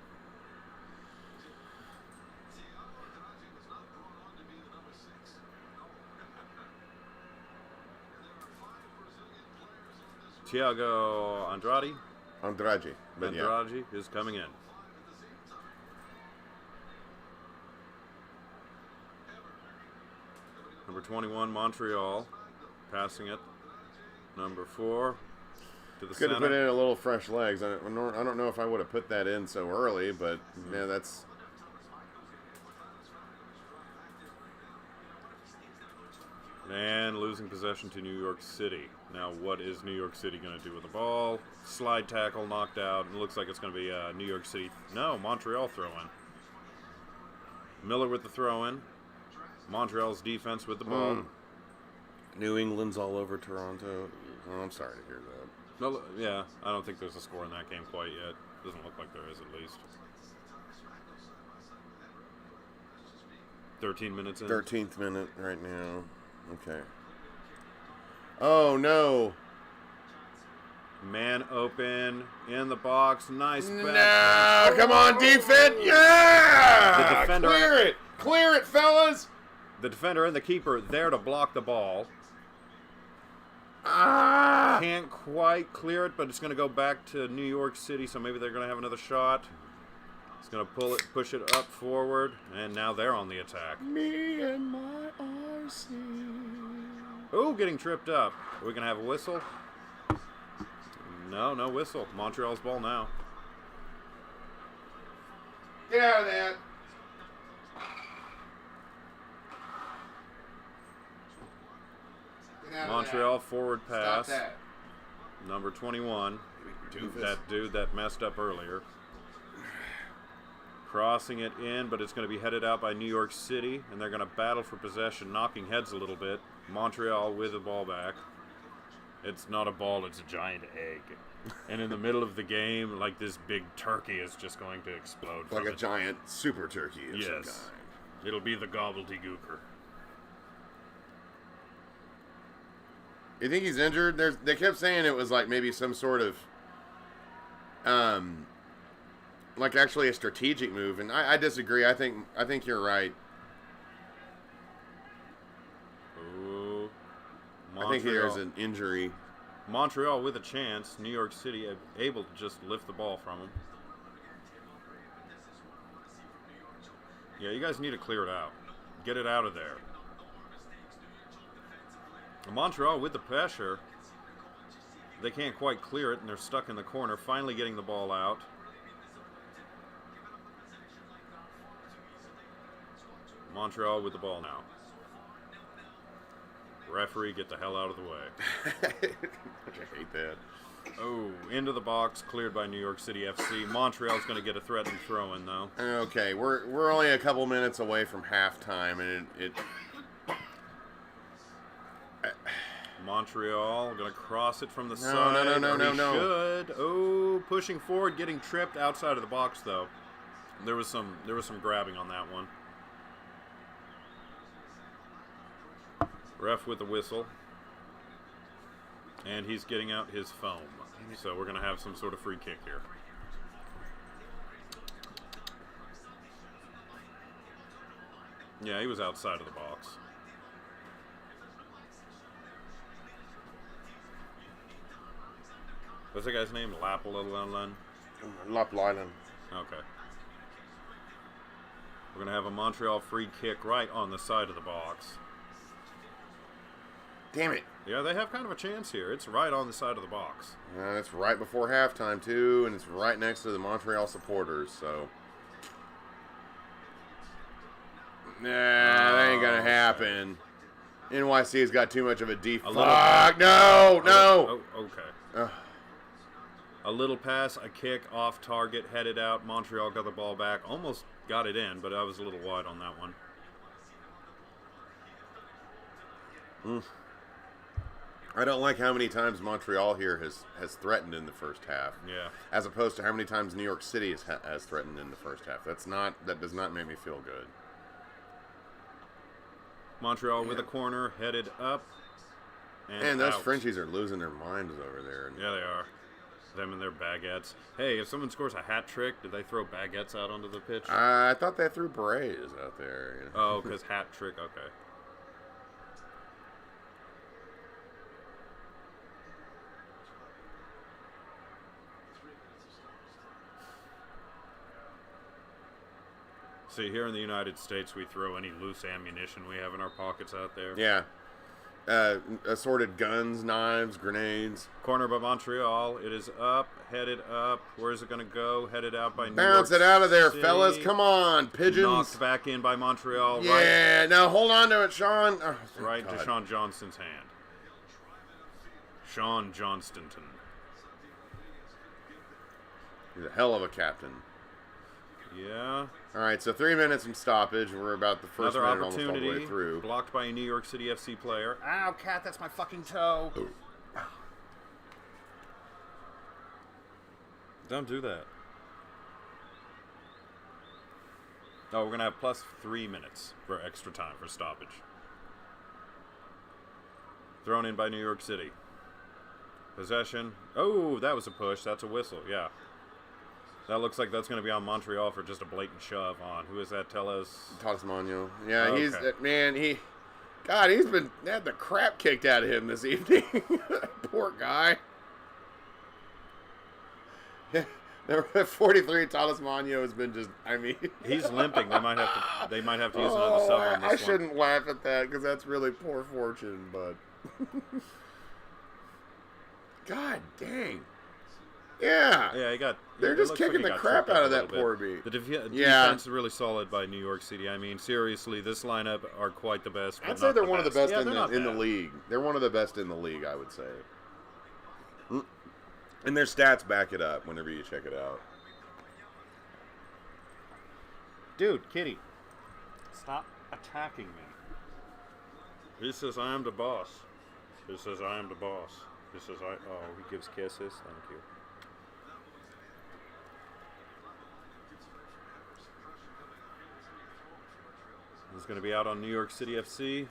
Thiago Andrade. But Andrade is coming in. Number 21, Montreal, passing it. Number 4 to the Could have center. put in a little fresh legs. I don't know if I would have put that in so early, but yeah, that's... And losing possession to New York City. Now, what is New York City going to do with the ball? Slide tackle, knocked out. It looks like it's going to be New York City. No, Montreal throw-in. Miller with the throw-in. Montreal's defense with the ball. New England's all over Toronto. Oh, I'm sorry to hear that. No, yeah, I don't think there's a score in that game quite yet. Doesn't look like there is, at least. 13 minutes in. 13th minute right now. Okay. Oh, no. Man open in the box. Nice back. No, come on, defense. Yeah! The defender- Clear it. Clear it, fellas. The defender and the keeper there to block the ball. Ah! Can't quite clear it, but it's going to go back to New York City, so maybe they're going to have another shot. It's going to push it up forward, and now they're on the attack. Me and my RC. Ooh, getting tripped up. Are we going to have a whistle? No whistle. Montreal's ball now. Get out of that. Get out of Montreal forward that. pass. Stop that. Number 21. Doofus. That dude that messed up earlier. Crossing it in, but it's going to be headed out by New York City, and they're going to battle for possession, knocking heads a little bit. Montreal with the ball back. It's not a ball, it's a giant egg. And in the middle of the game, like this big turkey is just going to explode. Like a giant super turkey of some kind. It'll be the gobbledygooker. You think he's injured? They kept saying it was like maybe some sort of, like actually a strategic move, and I disagree. I think you're right. Ooh, I think there's an injury. Montreal with a chance. New York City able to just lift the ball from him. Yeah, you guys need to clear it out. Get it out of there. Montreal with the pressure. They can't quite clear it, and they're stuck in the corner, finally getting the ball out. Montreal with the ball now. Referee, get the hell out of the way. I hate that. Oh, into the box, cleared by New York City FC. Montreal's going to get a threatening throw-in, though. Okay, we're only a couple minutes away from halftime, and it Montreal going to cross it from the side. No. Should. Oh, pushing forward, getting tripped outside of the box, though. There was some grabbing on that one. Ref with the whistle. And he's getting out his foam. So we're going to have some sort of free kick here. Yeah, he was outside of the box. What's that guy's name? Laplalan? Laplalan. Okay. We're going to have a Montreal free kick right on the side of the box. Damn it. Yeah, they have kind of a chance here. It's right on the side of the box. It's right before halftime, too, and it's right next to the Montreal supporters, so. Nah, that ain't going to happen. NYC's got too much of a deep. Fuck, no. Oh, okay. A little pass, a kick, off target, headed out. Montreal got the ball back. Almost got it in, but I was a little wide on that one. I don't like how many times Montreal here has threatened in the first half. Yeah. As opposed to how many times New York City has threatened in the first half. That does not make me feel good. Montreal with a corner, headed up. And those Frenchies are losing their minds over there. Yeah, they are. Them and their baguettes. Hey, if someone scores a hat trick, did they throw baguettes out onto the pitch? I thought they threw berets out there. You know? Oh, because hat trick, okay. See, here in the United States, we throw any loose ammunition we have in our pockets out there. Yeah. Assorted guns, knives, grenades. Corner by Montreal. It is up, headed up. Where's it going to go? Headed out by New Bounce York it out of there, City. fellas. Come on, pigeons. Knocked back in by Montreal. Yeah, right. now hold on to it, Sean. Oh, right to Sean Johnston's hand. Sean Johnston. He's a hell of a captain. Yeah. All right, so 3 minutes from stoppage. We're about the first Another minute almost all the way through. Blocked by a New York City FC player. Ow, cat, that's my fucking toe. Oh. Don't do that. Oh, we're going to have plus 3 minutes for extra time for stoppage. Thrown in by New York City. Possession. Oh, that was a push. That's a whistle, yeah. That looks like that's going to be on Montreal for just a blatant shove on. Who is that? Tell us. Tasmano. Yeah, okay. He's been had the crap kicked out of him this evening. Poor guy. Yeah, number 43, Tasmano has been just. He's limping. They might have to use another sub on this one. I shouldn't laugh at that because that's really poor fortune, but. God dang. Yeah. Yeah, he got. They're just kicking the crap out of that poor beat. The defense is really solid by New York City. I mean, seriously, this lineup are quite the best. I'd say they're one of the best in the league. They're one of the best in the league, I would say. And their stats back it up whenever you check it out. Dude, kitty. Stop attacking me. He says I am the boss. He says I am the boss. He says I... Oh, he gives kisses. Thank you. He's going to be out on New York City FC.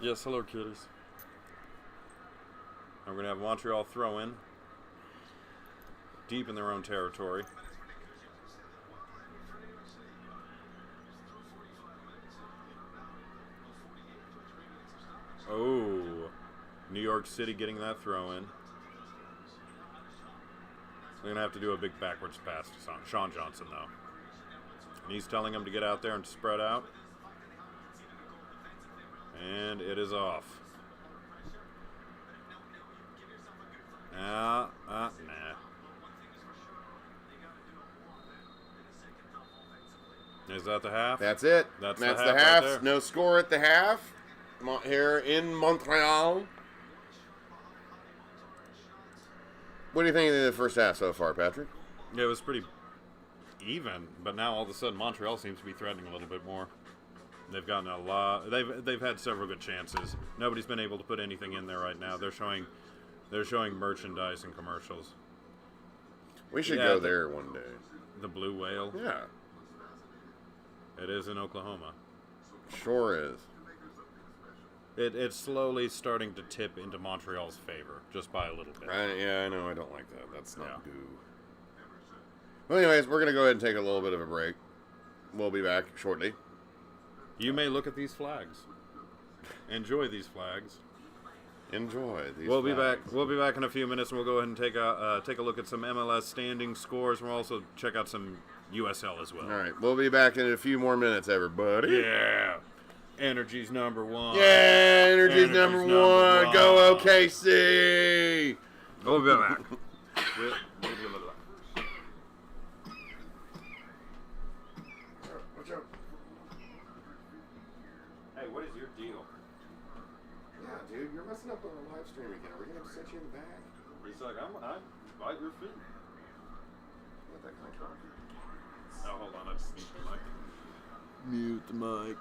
Yes, hello, kitties. And we're going to have Montreal throw in. Deep in their own territory. Oh, New York City getting that throw in. They're going to have to do a big backwards pass to Sean Johnson, though. And he's telling him to get out there and spread out. And it is off. Nah. Is that the half? That's it. That's the half. half. Right there. No score at the half. Here in Montreal. What do you think of the first half so far, Patrick? Yeah, it was pretty even, but now all of a sudden Montreal seems to be threatening a little bit more. They've gotten a lot. They've had several good chances. Nobody's been able to put anything in there right now. They're showing merchandise and commercials. We should go there one day. The Blue Whale. Yeah. It is in Oklahoma. Sure is. It's slowly starting to tip into Montreal's favor, just by a little bit. I know. I don't like that. That's not goo. Well, anyways, we're going to go ahead and take a little bit of a break. We'll be back shortly. You may look at these flags. Enjoy these flags. Enjoy these We'll flags. be back. We'll be back in a few minutes, and we'll go ahead and take a look at some MLS standing scores. We'll also check out some USL as well. All right, we'll be back in a few more minutes, everybody. Yeah. Energy's number one. Yeah, Energy's number one. Go OKC. We'll be back. Watch out. Hey, what is your deal? Yeah, dude, you're messing up on our live stream again. Are we gonna have to set you in the back? He's like, I bite your feet. Let that come from. Oh, hold on, I just mute the mic. Mute the mic.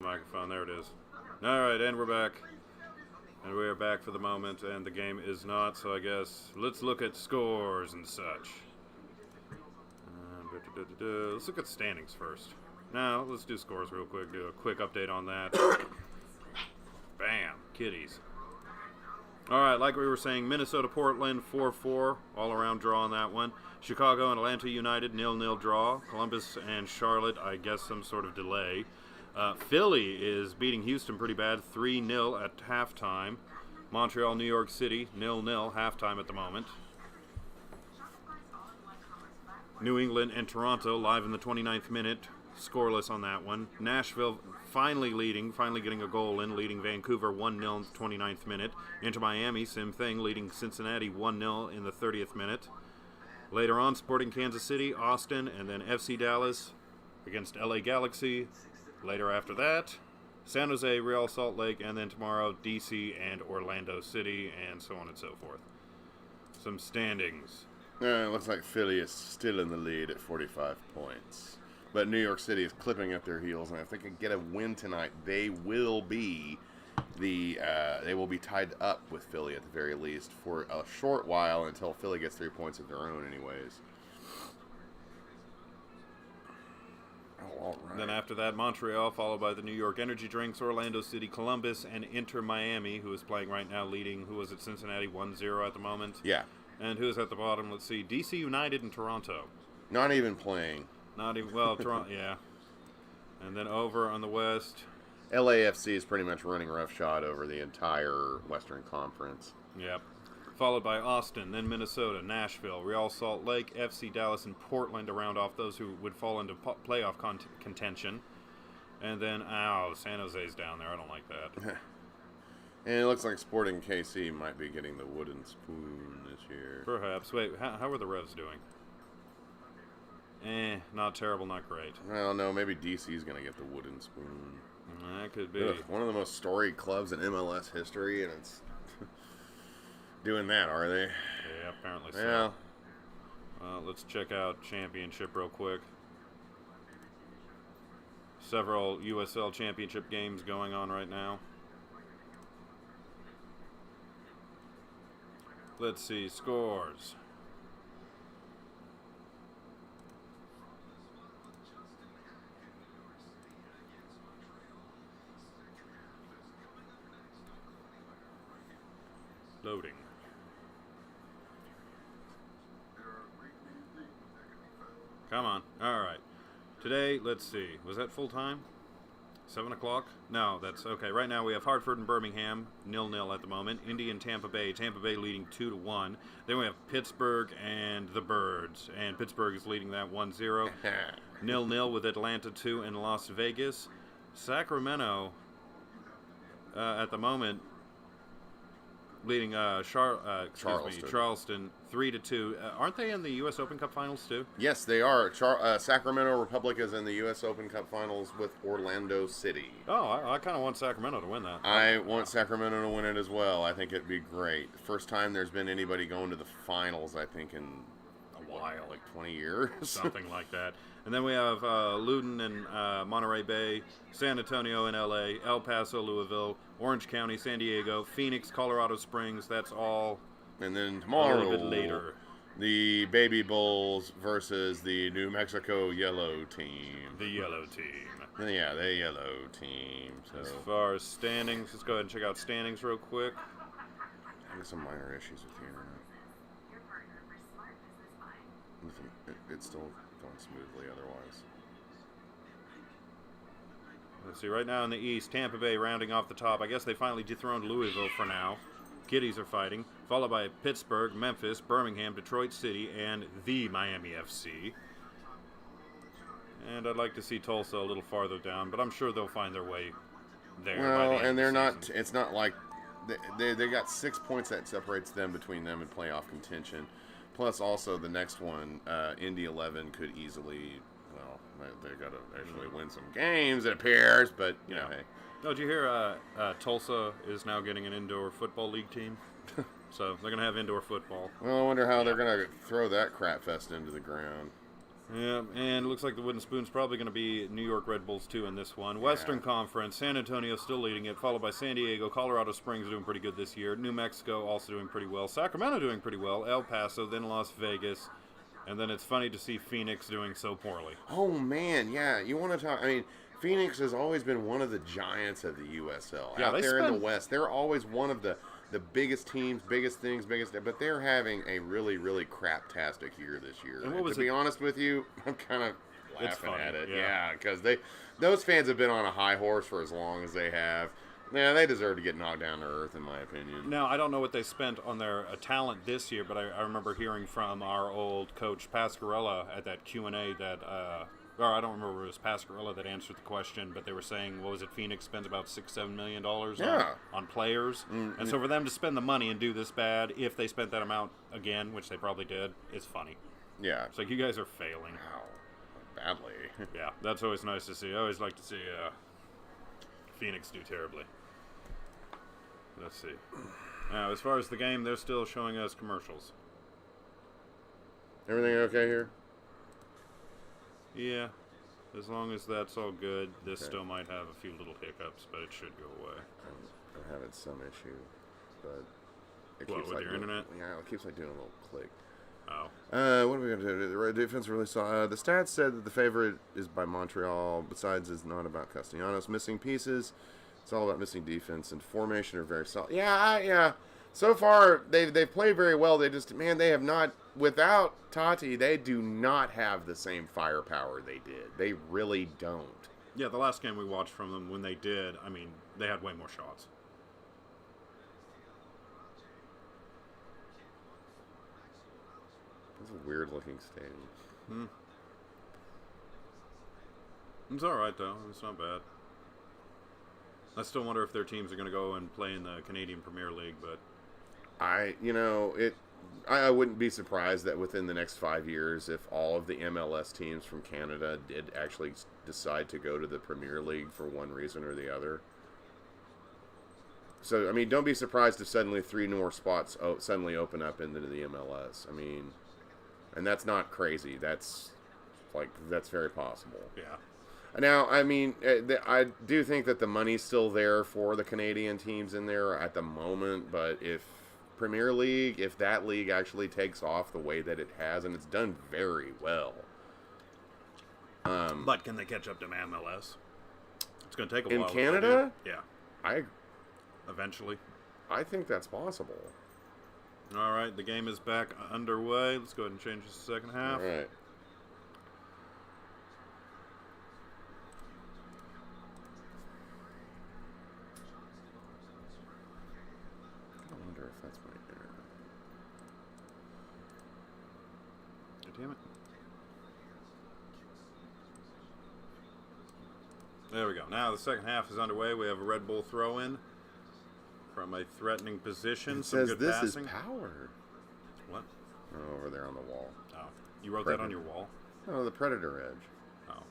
Microphone, there it is. All right, and we're back. And we are back for the moment, and the game is not, so I guess let's look at scores and such. Let's look at standings first. Now, let's do scores real quick, do a quick update on that. Bam, kitties. All right, like we were saying, Minnesota-Portland 4-4, all-around draw on that one. Chicago and Atlanta United 0-0 draw. Columbus and Charlotte, I guess some sort of delay. Philly is beating Houston pretty bad, 3-0 at halftime. Montreal, New York City 0-0 halftime at the moment. New England and Toronto live in the 29th minute, scoreless on that one. Nashville finally getting a goal in, leading Vancouver 1-0 in the 29th minute. Inter Miami, same thing, leading Cincinnati 1-0 in the 30th minute. Later on, Sporting Kansas City, Austin, and then FC Dallas against LA Galaxy. Later after that, San Jose, Real Salt Lake, and then tomorrow, DC and Orlando City, and so on and so forth. Some standings. It looks like Philly is still in the lead at 45 points. But New York City is clipping up their heels, and if they can get a win tonight, they will be tied up with Philly at the very least for a short while until Philly gets 3 points of their own anyways. All right. Then after that, Montreal, followed by the New York Energy Drinks, Orlando City, Columbus, and Inter Miami, who is playing right now, leading, who was at Cincinnati 1-0 at the moment. Yeah. And who's at the bottom? Let's see, DC United and Toronto. Not even playing. Not even, well, Toronto, yeah. And then over on the West. LAFC is pretty much running roughshod over the entire Western Conference. Yep. Followed by Austin, then Minnesota, Nashville, Real Salt Lake, FC Dallas, and Portland to round off those who would fall into playoff contention. And then, San Jose's down there. I don't like that. And it looks like Sporting KC might be getting the wooden spoon this year. Perhaps. Wait, how are the Revs doing? Not terrible, not great. Well, no, maybe DC's going to get the wooden spoon. That could be. Ugh, one of the most storied clubs in MLS history, and it's doing that, are they? Yeah, apparently so. Yeah. Let's check out Championship real quick. Several USL Championship games going on right now. Let's see, scores. Loading. Come on. All right. Today, let's see. Was that full time? 7 o'clock? No, that's okay. Right now we have Hartford and Birmingham, 0-0 at the moment. Indy and Tampa Bay. Tampa Bay leading 2-1. Then we have Pittsburgh and the Birds. And Pittsburgh is leading that 1-0. 0-0 with Atlanta 2 and Las Vegas. Sacramento, at the moment, leading Charleston 3-2. Aren't they in the U.S. Open Cup Finals too? Yes, they are. Sacramento Republic is in the U.S. Open Cup Finals with Orlando City. Oh, I kind of want Sacramento to win that. I want Sacramento to win it as well. I think it'd be great. First time there's been anybody going to the finals, I think, in a while, like 20 years. Something like that. And then we have Loudoun and Monterey Bay, San Antonio and L.A., El Paso, Louisville, Orange County, San Diego, Phoenix, Colorado Springs. That's all. And then tomorrow, a little bit later, the Baby Bulls versus the New Mexico Yellow Team. The Yellow Team. Yeah, the Yellow Team. So. As far as standings, let's go ahead and check out standings real quick. Having some minor issues with the internet. It's still going smoothly otherwise. Let's see, right now in the East, Tampa Bay rounding off the top. I guess they finally dethroned Louisville for now. Kitties are fighting, followed by Pittsburgh, Memphis, Birmingham, Detroit City, and the Miami FC. And I'd like to see Tulsa a little farther down, but I'm sure they'll find their way there. Well, and they're not, it's not like, they got 6 points that separates them between them and playoff contention. Plus also the next one, Indy 11 could easily, well, they got to actually win some games, it appears, but, you know, hey. Oh, did you hear Tulsa is now getting an indoor football league team? So they're going to have indoor football. Well, I wonder how they're going to throw that crap fest into the ground. Yeah, and it looks like the Wooden Spoon's probably going to be New York Red Bulls too in this one. Western Conference, San Antonio still leading it, followed by San Diego. Colorado Springs doing pretty good this year. New Mexico also doing pretty well. Sacramento doing pretty well. El Paso, then Las Vegas. And then it's funny to see Phoenix doing so poorly. Oh, man, yeah. You want to talk... I mean, Phoenix has always been one of the giants of the USL. Yeah, out there in the West, they're always one of the biggest teams, biggest things, but they're having a really, really craptastic year this year. And to be honest with you, I'm kind of laughing at it. Yeah, because those fans have been on a high horse for as long as they have. Yeah, they deserve to get knocked down to earth, in my opinion. Now, I don't know what they spent on their talent this year, but I remember hearing from our old coach, Pascarella, at that Q&A that... or I don't remember if it was Pascarella that answered the question, but they were saying, what was it, Phoenix spends about $6-7 million on players. Mm-hmm. And so for them to spend the money and do this bad, if they spent that amount again, which they probably did, it's funny. Yeah. It's like, you guys are failing. Wow. Badly. Yeah, that's always nice to see. I always like to see Phoenix do terribly. Let's see. Now, as far as the game, they're still showing us commercials. Everything okay here? Yeah, as long as that's all good, this still might have a few little hiccups, but it should go away. I'm having some issue, but it keeps with like your internet? Yeah, it keeps like doing a little click. Oh. What are we going to do? The Red defense really saw. The stats said that the favorite is by Montreal. Besides, it's not about Castellanos missing pieces. It's all about missing defense and formation are very solid. Yeah. So far, they've played very well. They have not. Without Tati, they do not have the same firepower they did. They really don't. Yeah, the last game we watched from them, when they did, I mean, they had way more shots. It's a weird-looking stadium. It's all right, though. It's not bad. I still wonder if their teams are going to go and play in the Canadian Premier League, but... I wouldn't be surprised that within the next 5 years, if all of the MLS teams from Canada did actually decide to go to the Premier League for one reason or the other. So, I mean, don't be surprised if suddenly 3 more spots suddenly open up into the MLS. I mean, and that's not crazy. That's very possible. Yeah. Now, I mean, I do think that the money's still there for the Canadian teams in there at the moment, but if Premier League, if that league actually takes off the way that it has, and it's done very well. But can they catch up to MLS? It's going to take a while. In Canada? Yeah. Eventually. I think that's possible. All right, the game is back underway. Let's go ahead and change this to the second half. All right. That's my internet. Damn it. There we go. Now the second half is underway. We have a Red Bull throw-in from a threatening position. It Some says good this passing. is power. What? Oh, over there on the wall. Oh. You wrote that on your wall? Oh, the Predator Edge. Oh.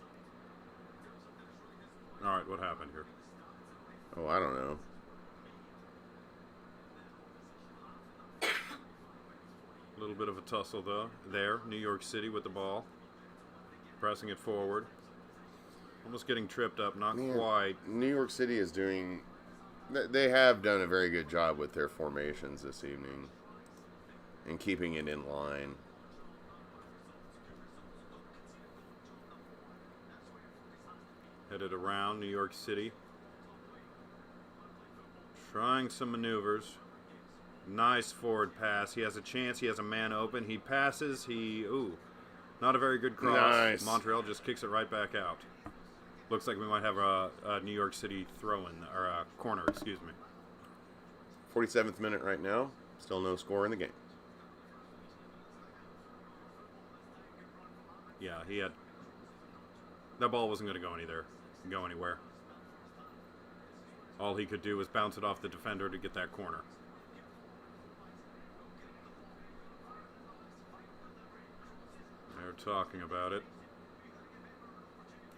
All right, what happened here? Oh, I don't know. A little bit of a tussle, though. There, New York City with the ball. Pressing it forward. Almost getting tripped up, not quite. New York City is doing... They have done a very good job with their formations this evening. And keeping it in line. Headed around New York City. Trying some maneuvers. Nice forward pass. He has a chance. He has a man open. He passes. Not a very good cross. Nice. Montreal just kicks it right back out. Looks like we might have a New York City throw-in, or a corner, excuse me. 47th minute right now. Still no score in the game. Yeah, that ball wasn't going to go anywhere. All he could do was bounce it off the defender to get that corner. They're talking about it.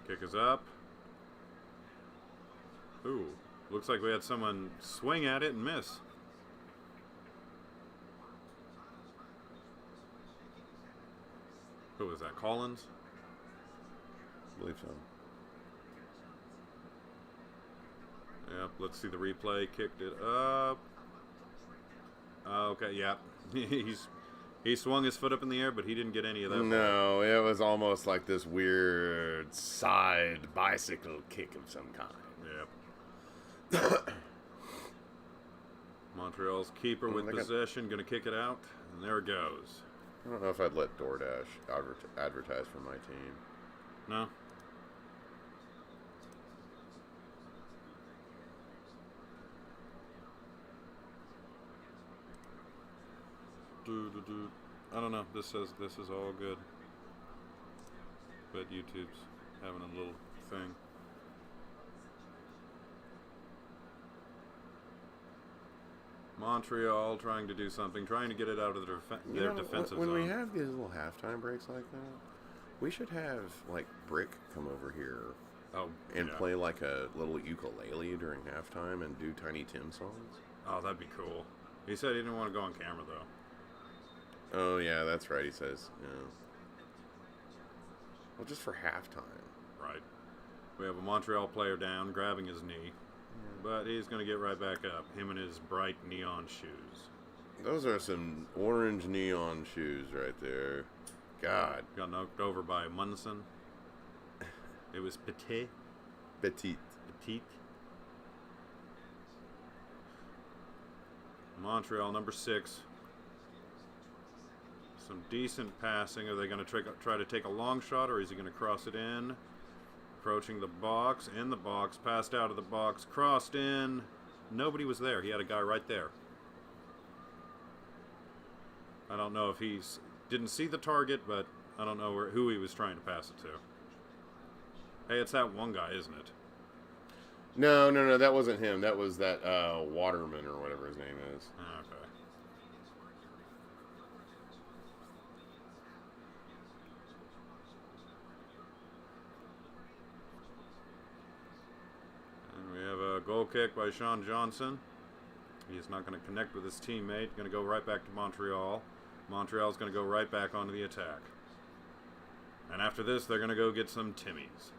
Kick is up. Ooh, looks like we had someone swing at it and miss. Who was that, Collins? believe so. Yep, let's see the replay. Kicked it up. Okay, yeah. He swung his foot up in the air, but he didn't get any of that. No, it was almost like this weird side bicycle kick of some kind. Yep. Montreal's keeper with possession, going to kick it out, and there it goes. I don't know if I'd let DoorDash advertise for my team. No? I don't know. This says this is all good, but YouTube's having a little thing. Montreal trying to do something, trying to get it out of their defensive when zone. we have these little halftime breaks like that, we should have like Brick come over here and play like a little ukulele during halftime and do Tiny Tim songs. Oh, that'd be cool. He said he didn't want to go on camera though. Oh yeah, that's right. He says, yeah. Well, just for halftime. Right. We have a Montreal player down, grabbing his knee. But he's going to get right back up. Him and his bright neon shoes. Those are some orange neon shoes right there. God. Got knocked over by Munson. It was Petit. Petite. Montreal, number 6. Some decent passing. Are they going to try to take a long shot, or is he going to cross it in? Approaching the box, in the box, passed out of the box, crossed in. Nobody was there. He had a guy right there. I don't know if he's didn't see the target, but I don't know who he was trying to pass it to. Hey, it's that one guy, isn't it? No, that wasn't him. That was that Waterman or whatever his name is. Okay. And we have a goal kick by Sean Johnson. He's not going to connect with his teammate. Going to go right back to Montreal. Montreal's going to go right back onto the attack. And after this, they're going to go get some Timmies.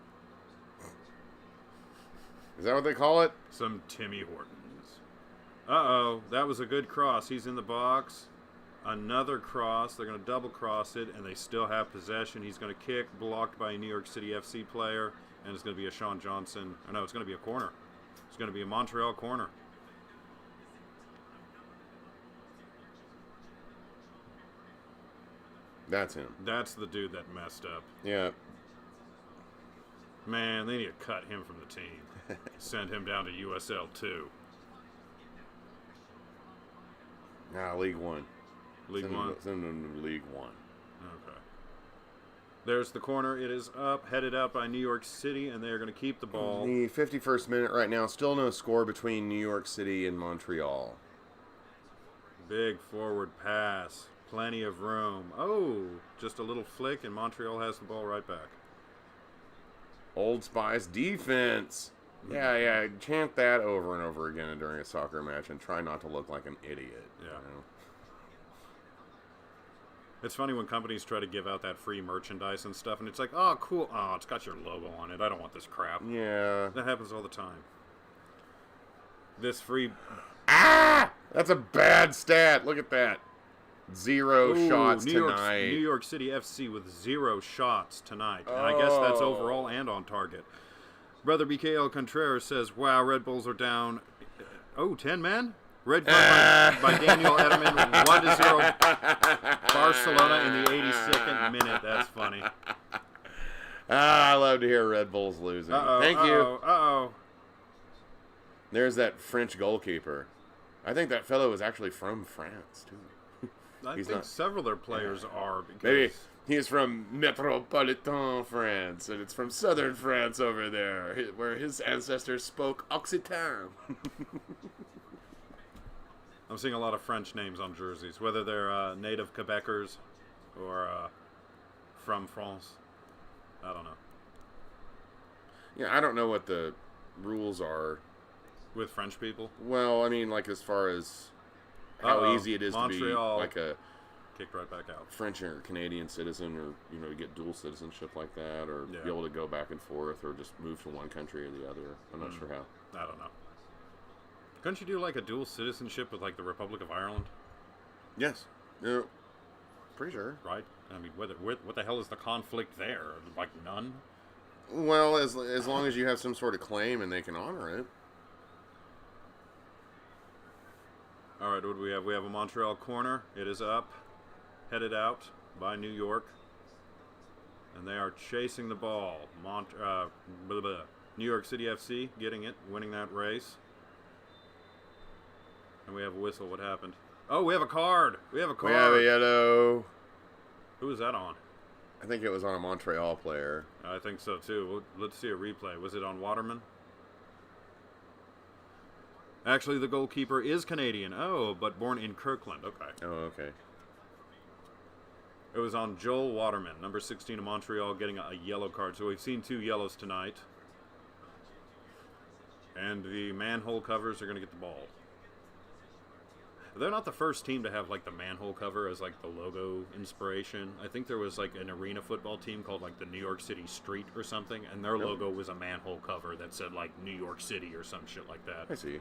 Is that what they call it? Some Timmy Hortons. Uh-oh, that was a good cross. He's in the box. Another cross. They're going to double cross it, and they still have possession. He's going to kick, blocked by a New York City FC player, and it's going to be a Sean Johnson. Oh, no, it's going to be a corner. It's going to be a Montreal corner. That's him. That's the dude that messed up. Yeah. Man, they need to cut him from the team. Send him down to USL 2. Nah, League One. League One? Send him to League One. Okay. There's the corner. It is up, headed out by New York City, and they're going to keep the ball. The 51st minute right now. Still no score between New York City and Montreal. Big forward pass. Plenty of room. Oh, just a little flick, and Montreal has the ball right back. Old Spice defense. Yeah. Chant that over and over again during a soccer match and try not to look like an idiot. Yeah. You know? It's funny when companies try to give out that free merchandise and stuff, and it's like, oh, cool. Oh, it's got your logo on it. I don't want this crap. Yeah. That happens all the time. This free... Ah! That's a bad stat. Look at that. 0 shots New tonight. New York City FC with 0 shots tonight. And I guess that's overall and on target. Brother BKL Contreras says, wow, Red Bulls are down. 10 men? Red card by Daniel Edelman, 1-0. Barcelona in the 82nd minute. That's funny. I love to hear Red Bulls losing. Thank you. There's that French goalkeeper. I think that fellow was actually from France, too. I think several of their players are. Because maybe he's from Metropolitan France, and it's from southern France over there, where his ancestors spoke Occitan. I'm seeing a lot of French names on jerseys, whether they're native Quebecers or from France. I don't know. Yeah, I don't know what the rules are. With French people? Well, I mean, like as far as how easy it is to be like a kicked right back out. French or Canadian citizen, or to get dual citizenship like that, or be able to go back and forth, or just move to one country or the other. I'm not sure how. I don't know. Couldn't you do like a dual citizenship with like the Republic of Ireland? Yes. Pretty sure. Right? I mean, what the hell is the conflict there? Like none? Well, as long as you have some sort of claim and they can honor it. All right, what do we have? We have a Montreal corner. It is up, headed out by New York. And they are chasing the ball. New York City FC getting it, winning that race. And we have a whistle. What happened? Oh, we have a card. We have a yellow. Who was that on? I think it was on a Montreal player. I think so, too. Let's see a replay. Was it on Waterman? Actually, the goalkeeper is Canadian. Oh, but born in Kirkland. Okay. Oh, okay. It was on Joel Waterman, number 16 of Montreal, getting a yellow card. So we've seen 2 yellows tonight. And the manhole covers are going to get the ball. They're not the first team to have, like, the manhole cover as, like, the logo inspiration. I think there was, like, an arena football team called, like, the New York City Street or something, and their logo was a manhole cover that said, like, New York City or some shit like that. I see.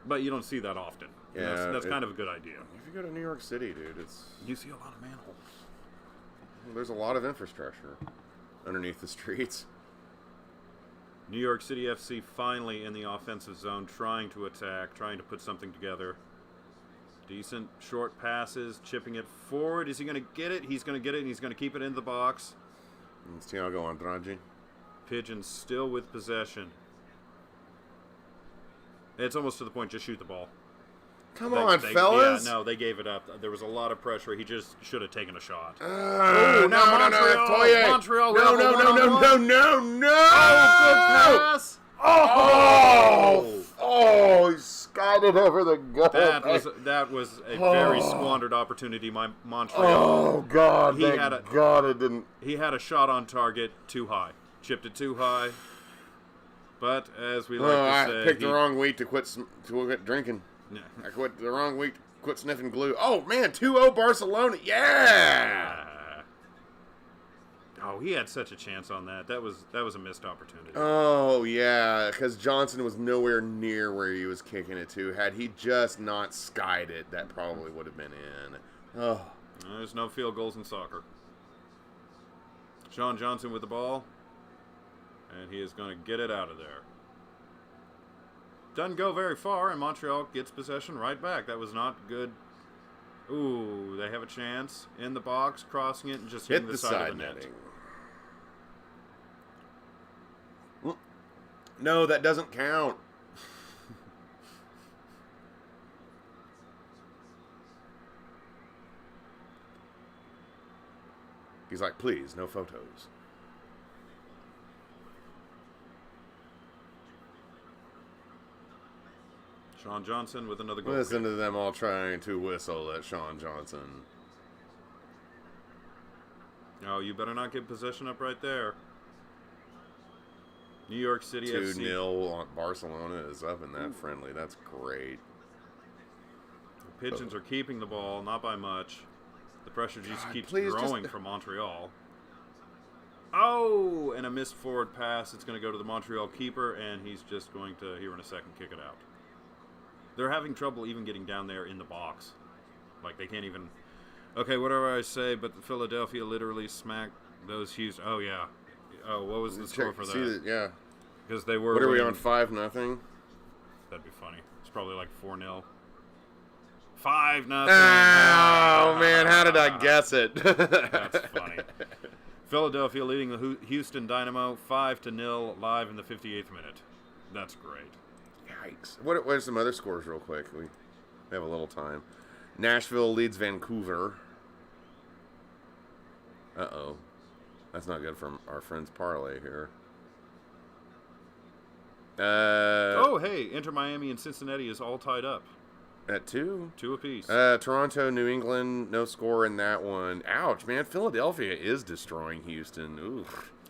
But you don't see that often. Yeah. That's kind of a good idea. If you go to New York City, dude, you see a lot of manholes. There's a lot of infrastructure underneath the streets. New York City FC finally in the offensive zone, trying to attack, trying to put something together. Decent short passes, chipping it forward. Is he going to get it? He's going to get it, and he's going to keep it in the box. It's Thiago Andrade. Pigeons still with possession. It's almost to the point, just shoot the ball. Come on, fellas. Yeah, no, they gave it up. There was a lot of pressure. He just should have taken a shot. Montreal. Montreal. No. Oh, good pass. Oh, he skied it over the goal. That was a very squandered opportunity, Montreal. Oh, God. It didn't. He had a shot on target too high. Chipped it too high. But, as we like to say... I picked the wrong week to quit drinking. Yeah. I quit the wrong week to quit sniffing glue. Oh, man, 2-0 Barcelona. Yeah! Oh, he had such a chance on that. That was a missed opportunity. Oh, yeah, because Johnson was nowhere near where he was kicking it to. Had he just not skied it, that probably would have been in. Oh. There's no field goals in soccer. Sean Johnson with the ball. And he is going to get it out of there. Doesn't go very far, and Montreal gets possession right back. That was not good. Ooh, they have a chance in the box, crossing it, and just hitting the side of the net. No, that doesn't count. He's like, please, no photos. Sean Johnson with another goal. Listen to them all trying to whistle at Sean Johnson. Oh, you better not give possession up right there. New York City 2-0 on Barcelona is up in that friendly. That's great. The Pigeons are keeping the ball, not by much. The pressure just keeps growing from Montreal. Oh, and a missed forward pass. It's going to go to the Montreal keeper, and he's just going to, here in a second, kick it out. They're having trouble even getting down there in the box. Like, they can't even... Okay, whatever I say, but Philadelphia literally smacked those Houston... Oh, yeah. Oh, what was the score for that? Yeah. Because they were... What are we on, 5-0? That'd be funny. It's probably like 4-0. 5-0. Oh, man, how did I guess it? That's funny. Philadelphia leading the Houston Dynamo 5-0 live in the 58th minute. That's great. Yikes. What are some other scores real quick? We have a little time. Nashville leads Vancouver. Uh-oh. That's not good for our friend's parlay here. Oh, hey, Inter Miami and Cincinnati is all tied up. At 2? 2 apiece. Toronto, New England, no score in that one. Ouch, man. Philadelphia is destroying Houston. Ooh.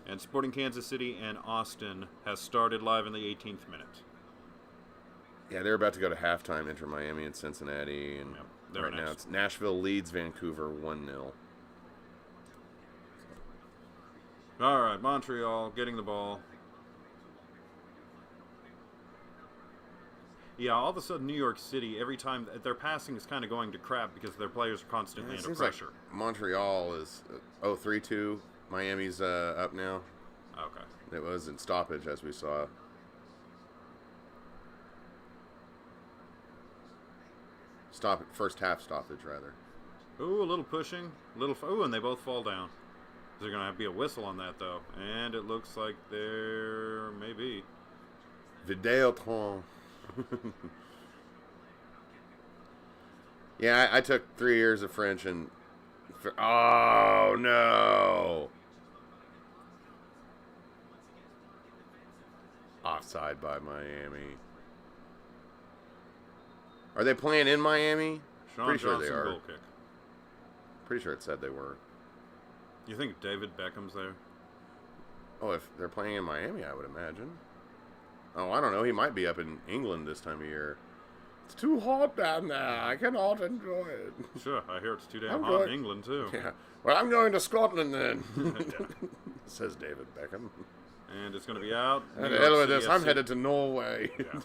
And Sporting Kansas City and Austin has started live in the 18th minute. Yeah, they're about to go to halftime. Inter Miami and Cincinnati, and Yep, right now it's Nashville leads Vancouver 1-0. All right, Montreal getting the ball. Yeah, all of a sudden New York City, every time their passing is kind of going to crap because their players are constantly under pressure. Like Montreal is 3-2. Miami's up now. Okay. It was in stoppage, as we saw. First half stoppage, rather. Ooh, a little pushing. And they both fall down. There's going to be a whistle on that, though. And it looks like there may be. Videotron. Yeah, I took 3 years of French and... Oh, no! Offside by Miami. Are they playing in Miami? Sean Pretty sure Johnson they are. goal kick. Pretty sure it said they were. You think David Beckham's there? Oh, if they're playing in Miami, I would imagine. Oh, I don't know. He might be up in England this time of year. It's too hot down there. I cannot enjoy it. Sure, I hear it's too damn hot in England, too. Yeah. Well, I'm going to Scotland then. Says David Beckham. And it's going to be out. The hell with this. I'm headed to Norway. Yeah.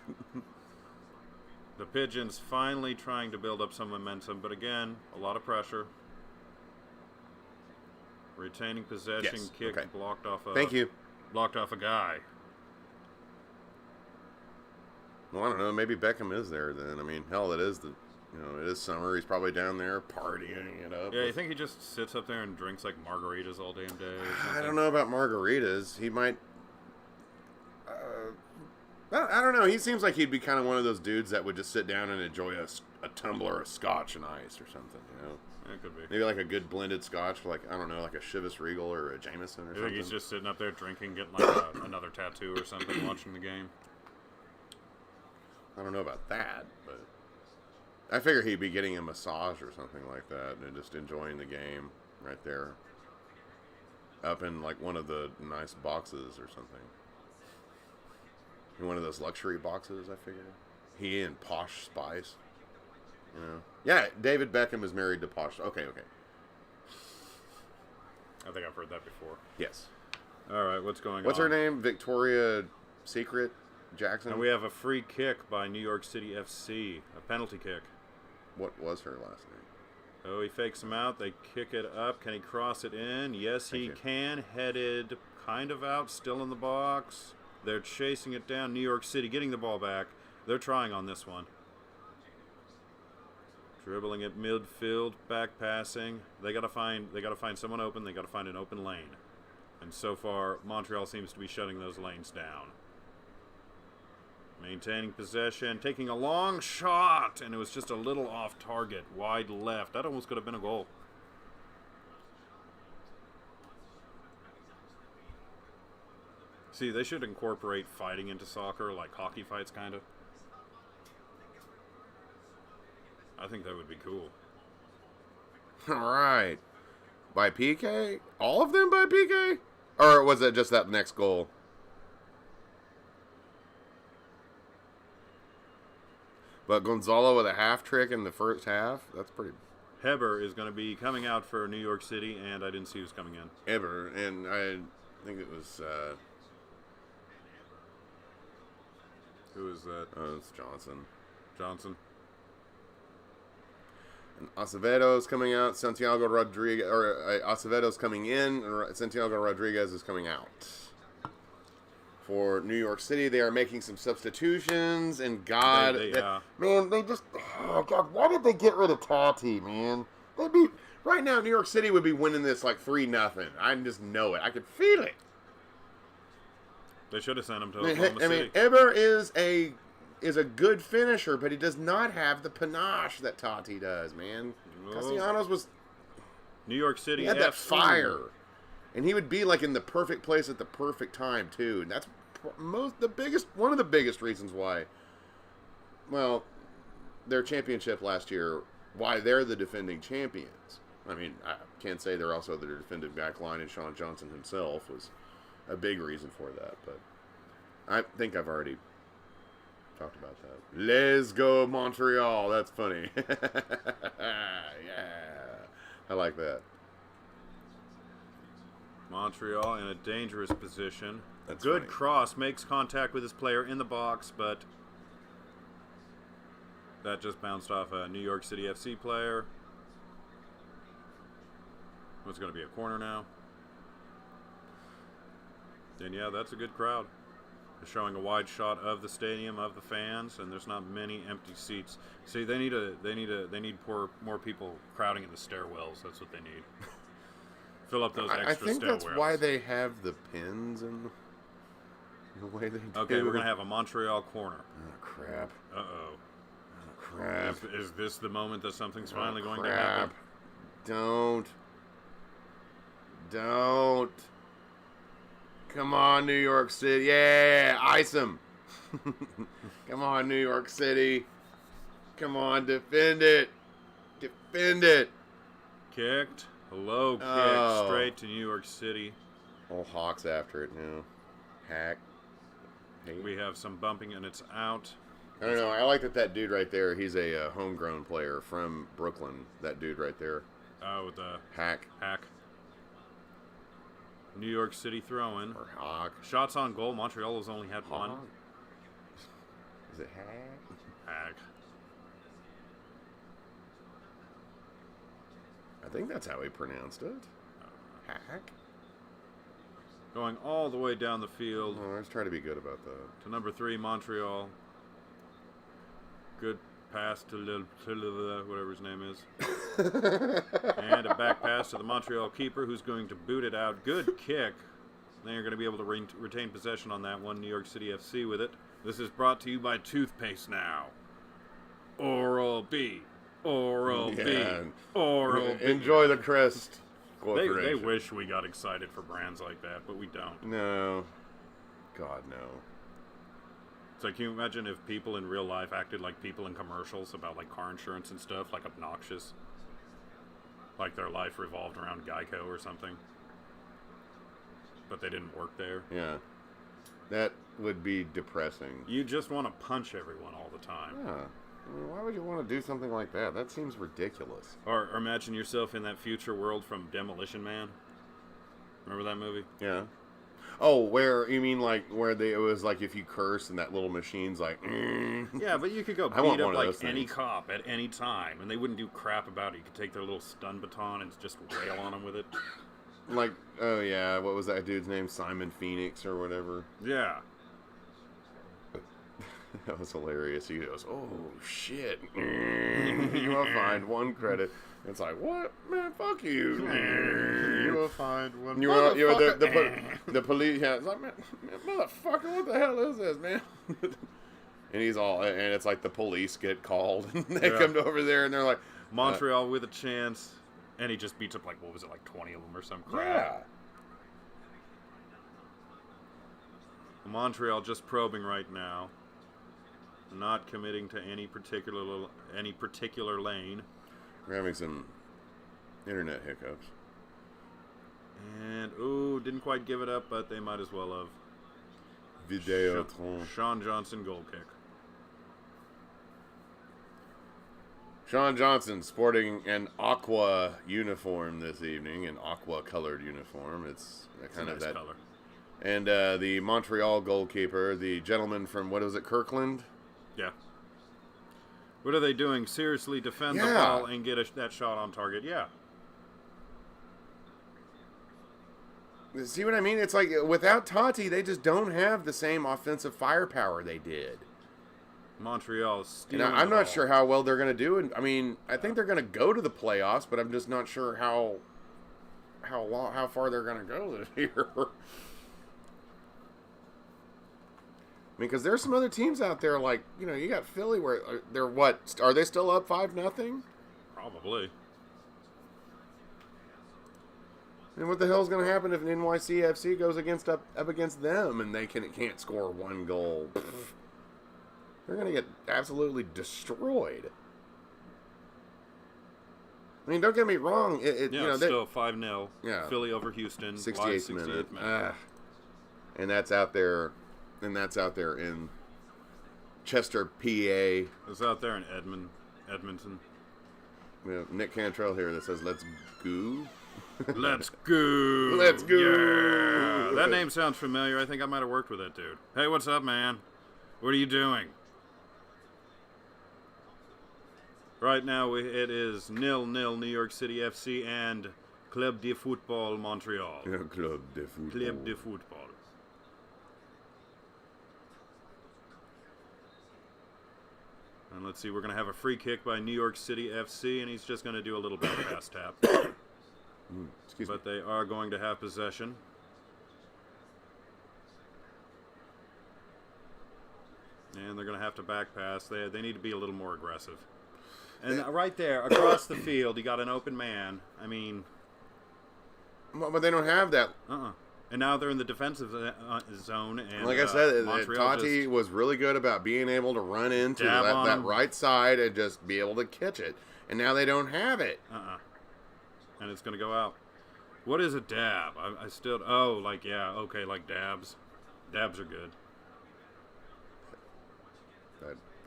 The Pigeons finally trying to build up some momentum, but again, a lot of pressure. Retaining possession, Yes. kick Okay. blocked off. Thank you. Blocked off a guy. Well, I don't know. Maybe Beckham is there then. I mean, hell, it is it is summer. He's probably down there partying it up. Yeah, you think he just sits up there and drinks like margaritas all damn day? I don't know about margaritas. He might. I don't know. He seems like he'd be kind of one of those dudes that would just sit down and enjoy a tumbler of scotch and ice or something, It could be. Maybe like a good blended scotch, like, I don't know, like a Chivas Regal or a Jameson or something. You think he's just sitting up there drinking, getting like another tattoo or something, watching the game? I don't know about that, but I figure he'd be getting a massage or something like that and just enjoying the game right there. Up in like one of the nice boxes or something. In one of those luxury boxes, I figure. He and Posh Spice. Yeah, David Beckham is married to Posh. Okay. I think I've heard that before. Yes. All right, what's going on? What's her name? Victoria Secret Jackson? And we have a free kick by New York City FC, a penalty kick. What was her last name? Oh, he fakes him out. They kick it up. Can he cross it in? Yes, he can. Headed kind of out, still in the box. They're chasing it down. New York City getting the ball back. They're trying on this one. Dribbling at midfield, back passing. They gotta find someone open. They gotta find an open lane. And so far, Montreal seems to be shutting those lanes down. Maintaining possession, taking a long shot, and it was just a little off target, wide left. That almost could have been a goal. See, they should incorporate fighting into soccer, like hockey fights, kind of. I think that would be cool. All right. By PK? All of them by PK? Or was it just that next goal? But Gonzalo with a half trick in the first half? That's pretty... Heber is going to be coming out for New York City, and I didn't see who's coming in. Ever. And I think it was... Who is that? Oh, it's Johnson. Johnson. And Acevedo's coming out. Santiago Rodriguez... Or Acevedo's coming in. And Santiago Rodriguez is coming out. For New York City, they are making some substitutions, and God, man, they just, oh God, why did they get rid of Tati, man? They'd be right now. New York City would be winning this like 3-0. I just know it. I could feel it. They should have sent him to Oklahoma City. I mean, Eber is a good finisher, but he does not have the panache that Tati does, man. Castellanos was New York City. He had that fire. And he would be like in the perfect place at the perfect time too, and that's one of the biggest reasons why. Well, their championship last year, why they're the defending champions. I mean, I can't say they're also the defensive back line, and Sean Johnson himself was a big reason for that. But I think I've already talked about that. Let's go Montreal. That's funny. Yeah. I like that. Montreal in a dangerous position. That's Good funny. cross makes contact with his player in the box, but that just bounced off a New York City FC player. What's going to be a corner now? And yeah, that's a good crowd. They're showing a wide shot of the stadium, of the fans, and there's not many empty seats. See, they need more people crowding in the stairwells. That's what they need. Fill up those extra stairwells. I think that's why they have the pins and the way they do. Okay, we're going to have a Montreal corner. Oh, crap. Uh-oh. Oh, crap. Is this the moment that something's finally going to happen? Don't. Come on, New York City. Yeah, ice them. Come on, New York City. Come on, defend it. Defend it. Kicked. A low kick straight to New York City. Old Hawks after it now. Hack. Hey. We have some bumping and it's out. I don't know. I like that dude right there. He's a homegrown player from Brooklyn. That dude right there. Oh, the Hack. New York City throw-in. Or Hawk. Shots on goal. Montreal has only had one. Is it Hack? Hack. I think that's how he pronounced it. Hack. Going all the way down the field. Oh, let's try to be good about that. To number 3, Montreal. Good pass to whatever his name is. And a back pass to the Montreal keeper who's going to boot it out. Good kick. They're going to be able to retain possession on that one. New York City FC with it. This is brought to you by Toothpaste Now. Oral-B. Oral-B. Oral-B. Enjoy the crest. They wish we got excited for brands like that, but we don't. No. God, no. It's like, can you imagine if people in real life acted like people in commercials about like car insurance and stuff, like obnoxious? Like their life revolved around Geico or something. But they didn't work there. Yeah. That would be depressing. You just want to punch everyone all the time. Yeah. I mean, why would you want to do something like that? That seems ridiculous. Or imagine yourself in that future world from Demolition Man. Remember that movie? Yeah. Oh, where you mean like where it was like if you curse and that little machine's like. Yeah, but you could go beat up like any cop at any time, and they wouldn't do crap about it. You could take their little stun baton and just rail on them with it. Like, oh yeah, what was that dude's name? Simon Phoenix or whatever. Yeah. That was hilarious. He goes, "Oh shit, you will find 1 credit." It's like, what, man? Fuck you. You will find 1. You were the police. Yeah, it's like, man, motherfucker, what the hell is this, man? And he's all, and it's like the police get called, and they come over there, and they're like, Montreal with a chance, and he just beats up like, what was it, like 20 of them or some crap. Yeah. Montreal just probing right now. Not committing to any particular lane. We're having some internet hiccups. And didn't quite give it up, but they might as well have. Videotron. Sean Johnson goal kick. Sean Johnson sporting an aqua uniform this evening, an aqua colored uniform. It's kind of nice that color. And the Montreal goalkeeper, the gentleman from what was it, Kirkland? Yeah. What are they doing? Seriously defend the ball and get that shot on target? Yeah. See what I mean? It's like without Tati, they just don't have the same offensive firepower they did. Montreal is stealing and I'm not sure how well they're going to do. And I mean, I think they're going to go to the playoffs, but I'm just not sure how far they're going to go this year. I mean, because there's some other teams out there, like, you know, you got Philly where they're what? Are they still up 5-0? Probably. And what the hell's going to happen if an NYCFC goes up against them and they can't score 1 goal? They're going to get absolutely destroyed. I mean, don't get me wrong. Still 5-0. Yeah. Philly over Houston. 68th minute. And that's out there. And that's out there in Chester, PA. It's out there in Edmonton. We have Nick Cantrell here that says, "Let's go." Let's go. Let's go. Yeah. That name sounds familiar. I think I might have worked with that dude. Hey, what's up, man? What are you doing? Right now, it is 0-0 New York City FC and Club de Football Montreal. Club de Football. Club de Football. And let's see, we're going to have a free kick by New York City FC, and he's just going to do a little bit of pass tap. Excuse me. But they are going to have possession. And they're going to have to back pass. They need to be a little more aggressive. And right there, across the field, you got an open man. I mean... But they don't have that. And now they're in the defensive zone. And like I said, Montreal Tati was really good about being able to run into that right side and just be able to catch it. And now they don't have it. And it's going to go out. What is a dab? I still... Oh, like, yeah, okay, like dabs. Dabs are good.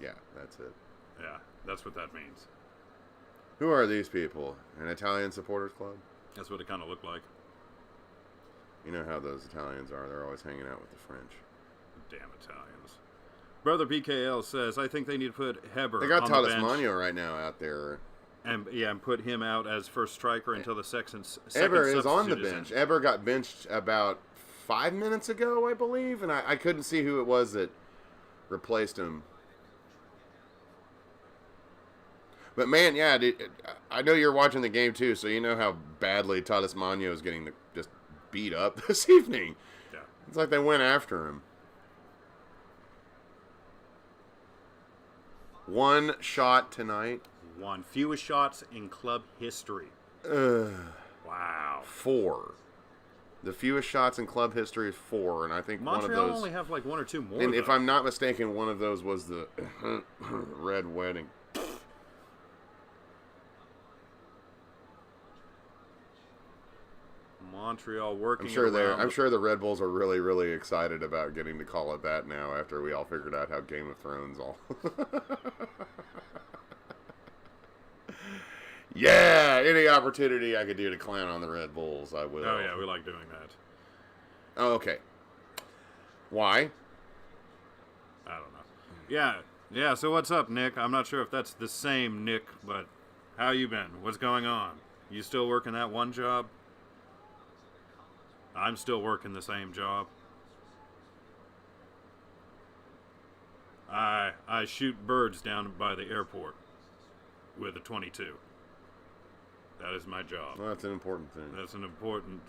Yeah, that's it. Yeah, that's what that means. Who are these people? An Italian supporters club? That's what it kind of looked like. You know how those Italians are. They're always hanging out with the French. Damn Italians. Brother BKL says, I think they need to put Heber They got on the bench. Talismano right now out there. And put him out as first striker until the second Eber is on the substitute bench. in. Eber got benched about 5 minutes ago, I believe, and I couldn't see who it was that replaced him. But man, yeah, I know you're watching the game too, so you know how badly Talismano is getting just beat up this evening. Yeah. It's like they went after him. One shot tonight. One. Fewest shots in club history. Wow. 4. The fewest shots in club history is 4, and I think Montreal one of those... only have like 1 or 2 more. And if I'm not mistaken, one of those was the Red Wedding. Montreal working. I'm sure the Red Bulls are really, really excited about getting to call it that now after we all figured out how Game of Thrones all. Yeah, any opportunity I could do to clown on the Red Bulls, I will. Oh yeah, we like doing that. Oh, okay. Why? I don't know. Yeah. So what's up, Nick? I'm not sure if that's the same Nick, but how you been? What's going on? You still working that one job? I'm still working the same job. I shoot birds down by the airport with a .22. That is my job. Well, that's an important thing. That's an important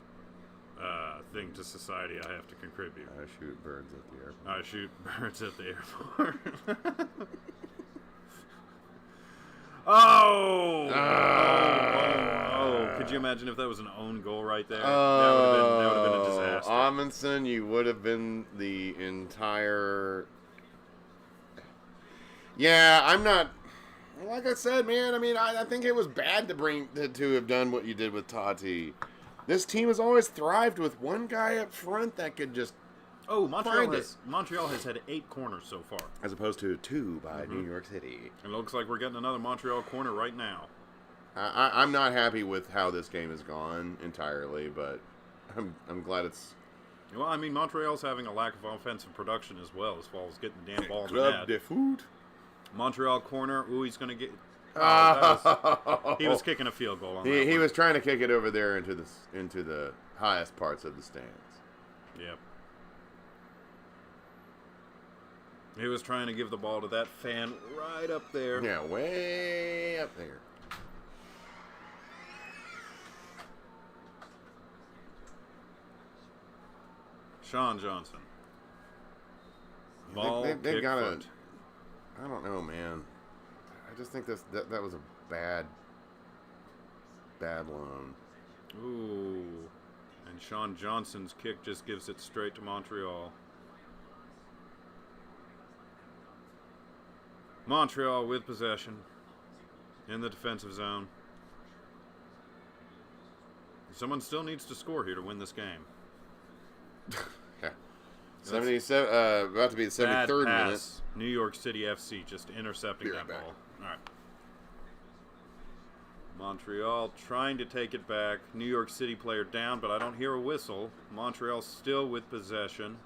thing to society I have to contribute. I shoot birds at the airport. I shoot birds at the airport. Oh! Could you imagine if that was an own goal right there? That would have been a disaster. Amundsen, you would have been the entire... Yeah, I'm not... Like I said, man, I mean, I think it was bad to have done what you did with Tati. This team has always thrived with one guy up front that could just Montreal has had 8 corners so far. As opposed to 2 by New York City. It looks like we're getting another Montreal corner right now. I'm not happy with how this game has gone entirely, but I'm glad it's... Well, I mean, Montreal's having a lack of offensive production as well, as far as getting the damn ball in the Club net. de foot. Montreal corner. Ooh, he's going to get... he was kicking a field goal on that He one. was trying to kick it over there into the highest parts of the stands. Yep. He was trying to give the ball to that fan right up there. Yeah, way up there. Sean Johnson. Ball, they've got foot. I don't know, man. I just think that was a bad loan. Ooh. And Sean Johnson's kick just gives it straight to Montreal. Montreal with possession in the defensive zone. Someone still needs to score here to win this game. Yeah. 77, about to be the 73rd minute. New York City FC just intercepting Be that right back. ball. All right. Montreal trying to take it back. New York City player down, but I don't hear a whistle. Montreal still with possession.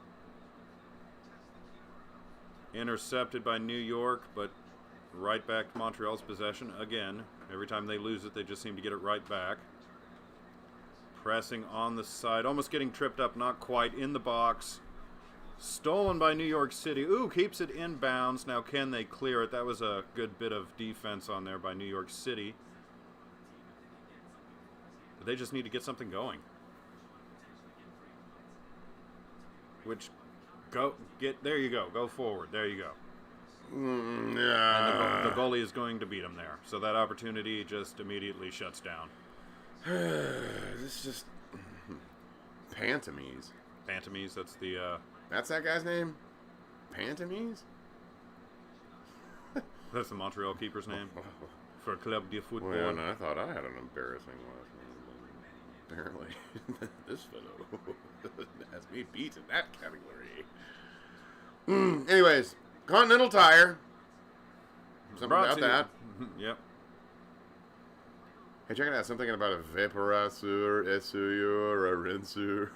Intercepted by New York, but right back to Montreal's possession again. Every time they lose it, they just seem to get it right back. Pressing on the side, almost getting tripped up, not quite, in the box. Stolen by New York City. Ooh, keeps it inbounds. Now can they clear it? That was a good bit of defense on there by New York City. But they just need to get something going. There you go. Go forward. There you go. And the goalie is going to beat him there. So that opportunity just immediately shuts down. This is just Pantomise. Pantomise, that's the... That's that guy's name? Pantomise? That's the Montreal keeper's name for Club de Football. Well, no, I thought I had an embarrassing last name. Apparently, this fellow has me beat in that category. Anyways, Continental Tire. Something about that. Yep. Hey, check it out. Something about a vaporateur, essuyeur, a rinseur.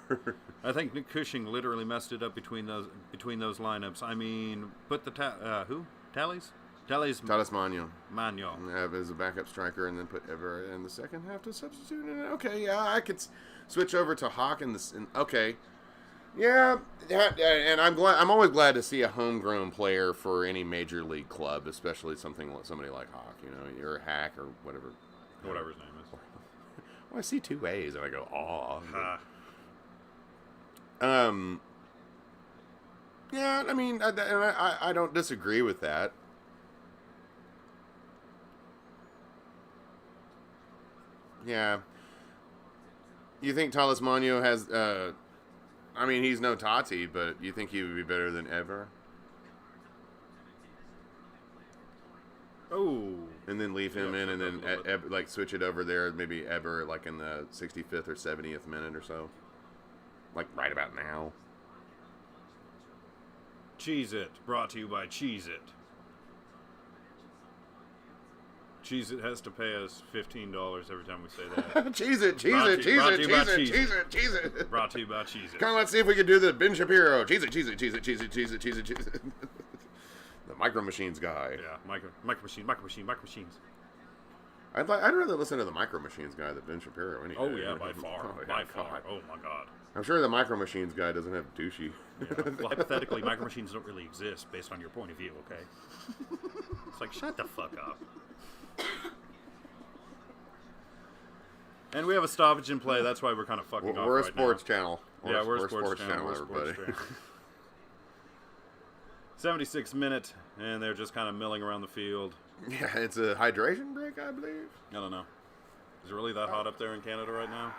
I think Nick Cushing literally messed it up between those lineups. I mean, put the who? Tallies? Talis Magno. Magno. As a backup striker, and then put Ever in the second half to substitute. Okay, yeah, I could switch over to Hawk in this. Okay, yeah, and I'm always glad to see a homegrown player for any major league club, especially somebody like Hawk. You know, or Hack or whatever Whatever his name is. Well, I see two A's and I go, aw. Yeah, I mean, I don't disagree with that. Yeah. You think Talis Magno has, I mean, he's no Tati, but you think he would be better than Ever? Oh. And then leave him in and then like switch it over there, maybe Ever like in the 65th or 70th minute or so. Like right about now. Cheese It, brought to you by Cheese It. Cheese It has to pay us $15 every time we say that. Cheese It, Cheese It, Cheese It, Cheese It, Cheese It, Cheese It. Brought to you by Cheese It. Come on, let's see if we can do the Ben Shapiro. Cheese It, Cheese It, Cheese It, Cheese It, Cheese It, Cheese It, Cheese It. The Micro Machines guy. Yeah, Micro Machines. I'd rather listen to the Micro Machines guy than Ben Shapiro any day. Oh yeah, by far. Oh, by yeah, far. God. Oh my god. I'm sure the Micro Machines guy doesn't have douchey. Yeah. Well, hypothetically, Micro Machines don't really exist based on your point of view, okay? It's like, shut the fuck up. And we have a stoppage in play. That's why we're kind of fucking off We're a right sports now. channel. We're a sports channel, everybody. 76 minute, and they're just kind of milling around the field. Yeah, it's a hydration break, I believe. I don't know. Is it really that hot up there in Canada right now?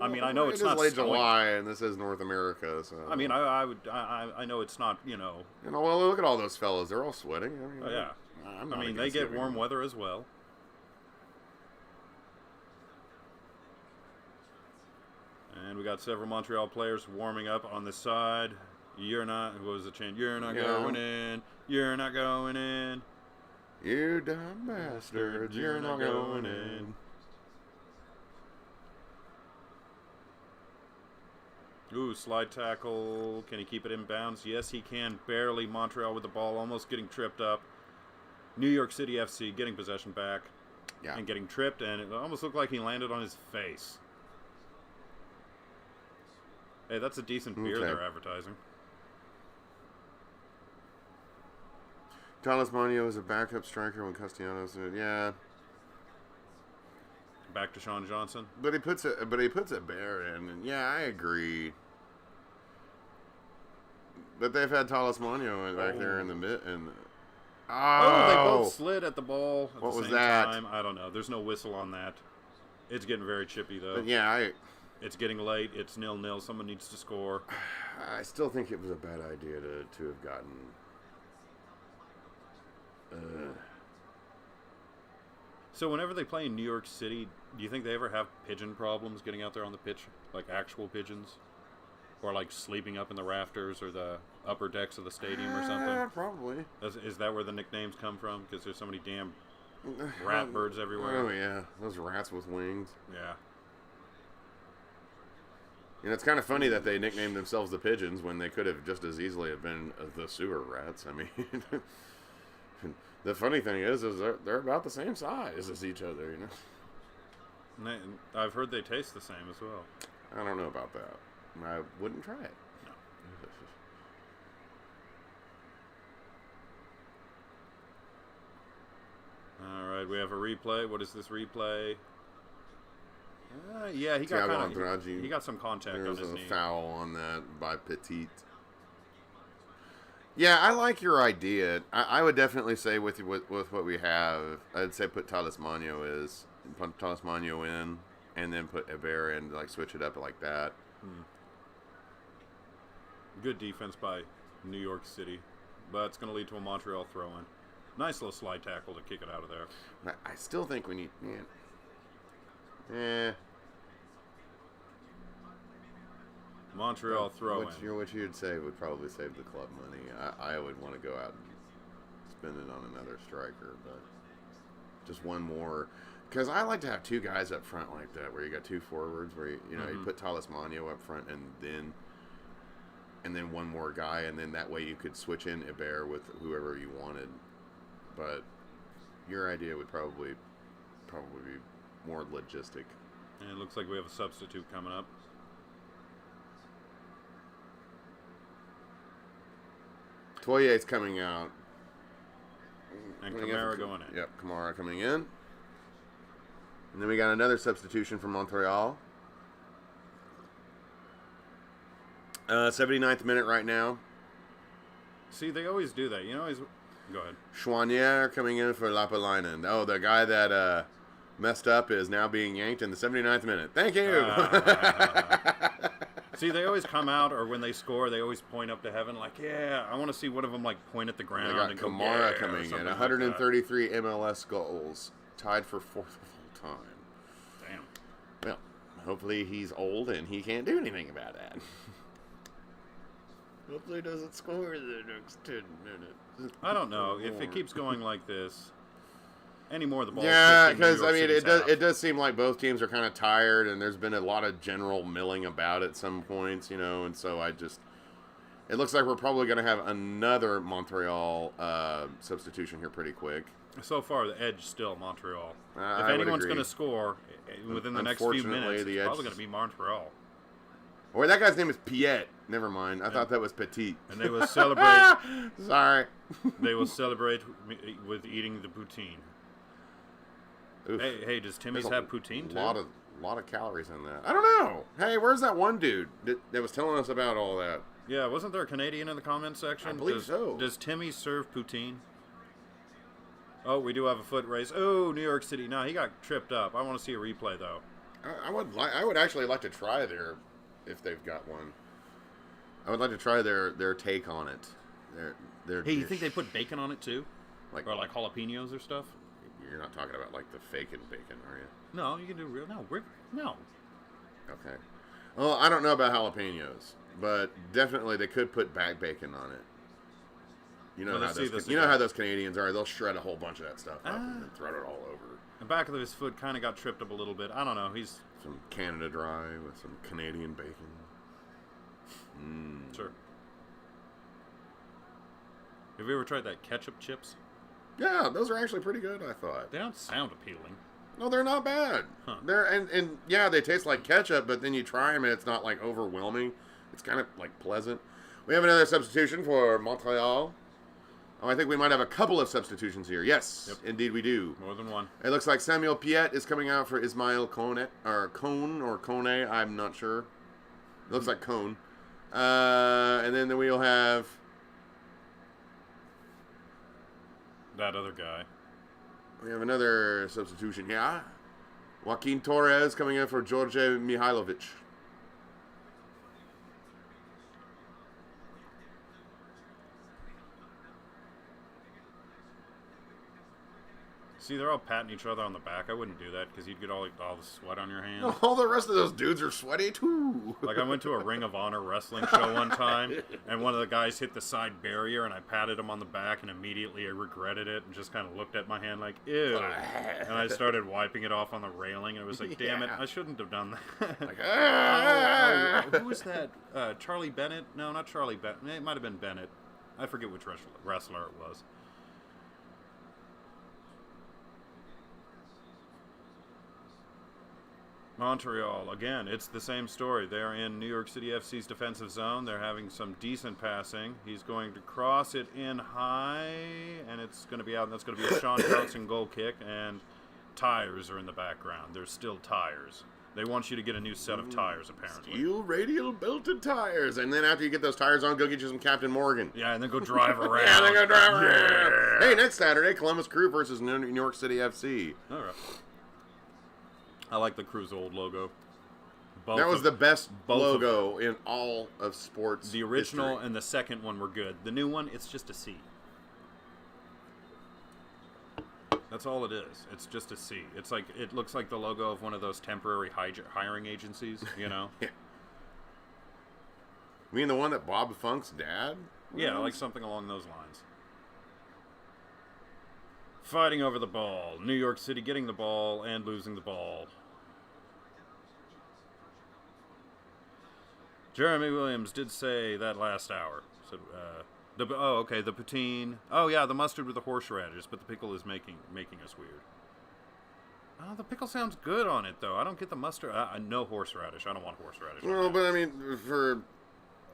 I mean, I know it's not late snowing. July, and this is North America, so. I mean, I know it's not, you know. You know, well, look at all those fellas. They're all sweating. I mean, Oh, yeah. I'm I not mean, they against get giving warm them- weather as well. And we got several Montreal players warming up on the side. You're not, what was the chant? You're not going in. You're not going in. You dumb bastards, you're not going in. Ooh, slide tackle. Can he keep it in bounds? Yes, he can. Barely. Montreal with the ball, almost getting tripped up. New York City FC getting possession back. Yeah. And getting tripped, and it almost looked like he landed on his face. Hey, that's a decent beer Okay. they're advertising. Talis Magno is a backup striker when Castellanos. Yeah, Back to Sean Johnson. but he puts a bear in, and yeah, I agree. But they've had Talis Magno back there in the mid, and Oh, they both slid at the ball at What the was same that? time. I don't know. There's no whistle on that. It's getting very chippy, though. But yeah, It's getting late. It's 0-0. Someone needs to score. I still think it was a bad idea to have gotten. So whenever they play in New York City, do you think they ever have pigeon problems getting out there on the pitch? Like actual pigeons? Or like sleeping up in the rafters or the upper decks of the stadium or something? Probably. Is that where the nicknames come from? Because there's so many damn rat birds everywhere. Oh, yeah. Those rats with wings. Yeah. And it's kind of funny that they nicknamed themselves the Pigeons when they could have just as easily have been the sewer rats. I mean, the funny thing is they're about the same size as each other, you know? And I've heard they taste the same as well. I don't know about that. I wouldn't try it. No. All right, we have a replay. What is this replay? Yeah, he got he got some contact on his knee. There was a foul on that by Petit. Yeah, I like your idea. I would definitely say with what we have, I'd say put Talismano in, and then put Eber in, like switch it up like that. Good defense by New York City, but it's going to lead to a Montreal throw-in. Nice little slide tackle to kick it out of there. I still think we need... Montreal throw-in. What you'd say would probably save the club money. I would want to go out and spend it on another striker, but just one more. Because I like to have two guys up front like that, where you got two forwards, where you put Talismano up front and then one more guy, and then that way you could switch in Eber with whoever you wanted. But your idea would probably be more logistic. And it looks like we have a substitute coming up. Toye's coming out. And Kamara going in. Yep, Kamara coming in. And then we got another substitution from Montreal. 79th minute right now. See, they always do that. You know, go ahead. Chouanière coming in for Lapalainen. Oh, the guy that messed up is now being yanked in the 79th minute. Thank you. See, they always come out, or when they score, they always point up to heaven, like, yeah, I want to see one of them, like, point at the ground. They got and Kamara go, coming in. 133 MLS goals. Tied for fourth of all time. Damn. Well, hopefully he's old and he can't do anything about that. Hopefully he doesn't score the next 10 minutes. I don't know. If it keeps going like this, any more of the ball. Yeah, because I mean, it does seem like both teams are kind of tired, and there's been a lot of general milling about at some points, you know, and so it looks like we're probably going to have another Montreal substitution here pretty quick. So far, the edge still Montreal. If if anyone's going to score within the next few minutes, it's probably going to be Montreal. Oh, that guy's name is Piet. Never mind. I thought that was Petit. And they will celebrate. Sorry. They will celebrate with eating the poutine. Oof. Hey, does Timmy's have poutine too? A lot of calories in that. I don't know. Hey, where's that one dude that was telling us about all that? Yeah, wasn't there a Canadian in the comment section? I believe so. Does Timmy serve poutine? Oh, we do have a foot race. Oh, New York City. No, he got tripped up. I want to see a replay though. I would actually like to try if they've got one. I would like to try their take on it. Their Hey, you think they put bacon on it too? Or like jalapenos or stuff? You're not talking about like the faking bacon, are you? No, you can do real. No. Okay. Well, I don't know about jalapenos, but definitely they could put back bacon on it. You know how those Canadians are. They'll shred a whole bunch of that stuff up and then throw it all over. The back of his foot kind of got tripped up a little bit. I don't know. He's some Canada Dry with some Canadian bacon. Sure. Have you ever tried that ketchup chips? Yeah, those are actually pretty good, I thought. They don't sound appealing. No, they're not bad. Huh. And yeah, they taste like ketchup, but then you try them and it's not like overwhelming. It's kind of like pleasant. We have another substitution for Montreal. Oh, I think we might have a couple of substitutions here. Yes, yep. Indeed we do. More than one. It looks like Samuel Piet is coming out for Ismail Kone, I'm not sure. It looks like Cone. And then we'll have that other guy. We have another substitution here. Joaquin Torres coming in for George Mihailovic. See, they're all patting each other on the back. I wouldn't do that because you'd get all the sweat on your hands. All the rest of those dudes are sweaty too. Like, I went to a Ring of Honor wrestling show one time, and one of the guys hit the side barrier, and I patted him on the back, and immediately I regretted it and just kind of looked at my hand like, ew. And I started wiping it off on the railing, and it was like, damn it, I shouldn't have done that. Like, who was that? Charlie Bennett? No, not Charlie Bennett. It might have been Bennett. I forget which wrestler it was. Montreal, again, it's the same story. They're in New York City FC's defensive zone. They're having some decent passing. He's going to cross it in high, and it's going to be out, and that's going to be a Sean Johnson goal kick, and tires are in the background. There's still tires. They want you to get a new set of tires, apparently. Steel radial belted tires. And then after you get those tires on, go get you some Captain Morgan. Yeah, and then go drive around. Yeah, then go drive around. Hey, next Saturday, Columbus Crew versus New York City FC. All right. I like the Crew's old logo. That was the best logo in all of sports. The original history. and the second one were good. The new one, it's just a C. That's all it is. It's just a C. It's like, it looks like the logo of one of those temporary hiring agencies, you know? Yeah. You mean the one that Bob Funk's dad? Yeah, like something along those lines. Fighting over the ball. New York City getting the ball and losing the ball. Jeremy Williams did say that last hour. Said, the poutine. Oh yeah, the mustard with the horseradish, but the pickle is making us weird. Oh, the pickle sounds good on it though. I don't get the mustard. No horseradish. I don't want horseradish. Well, but I mean, for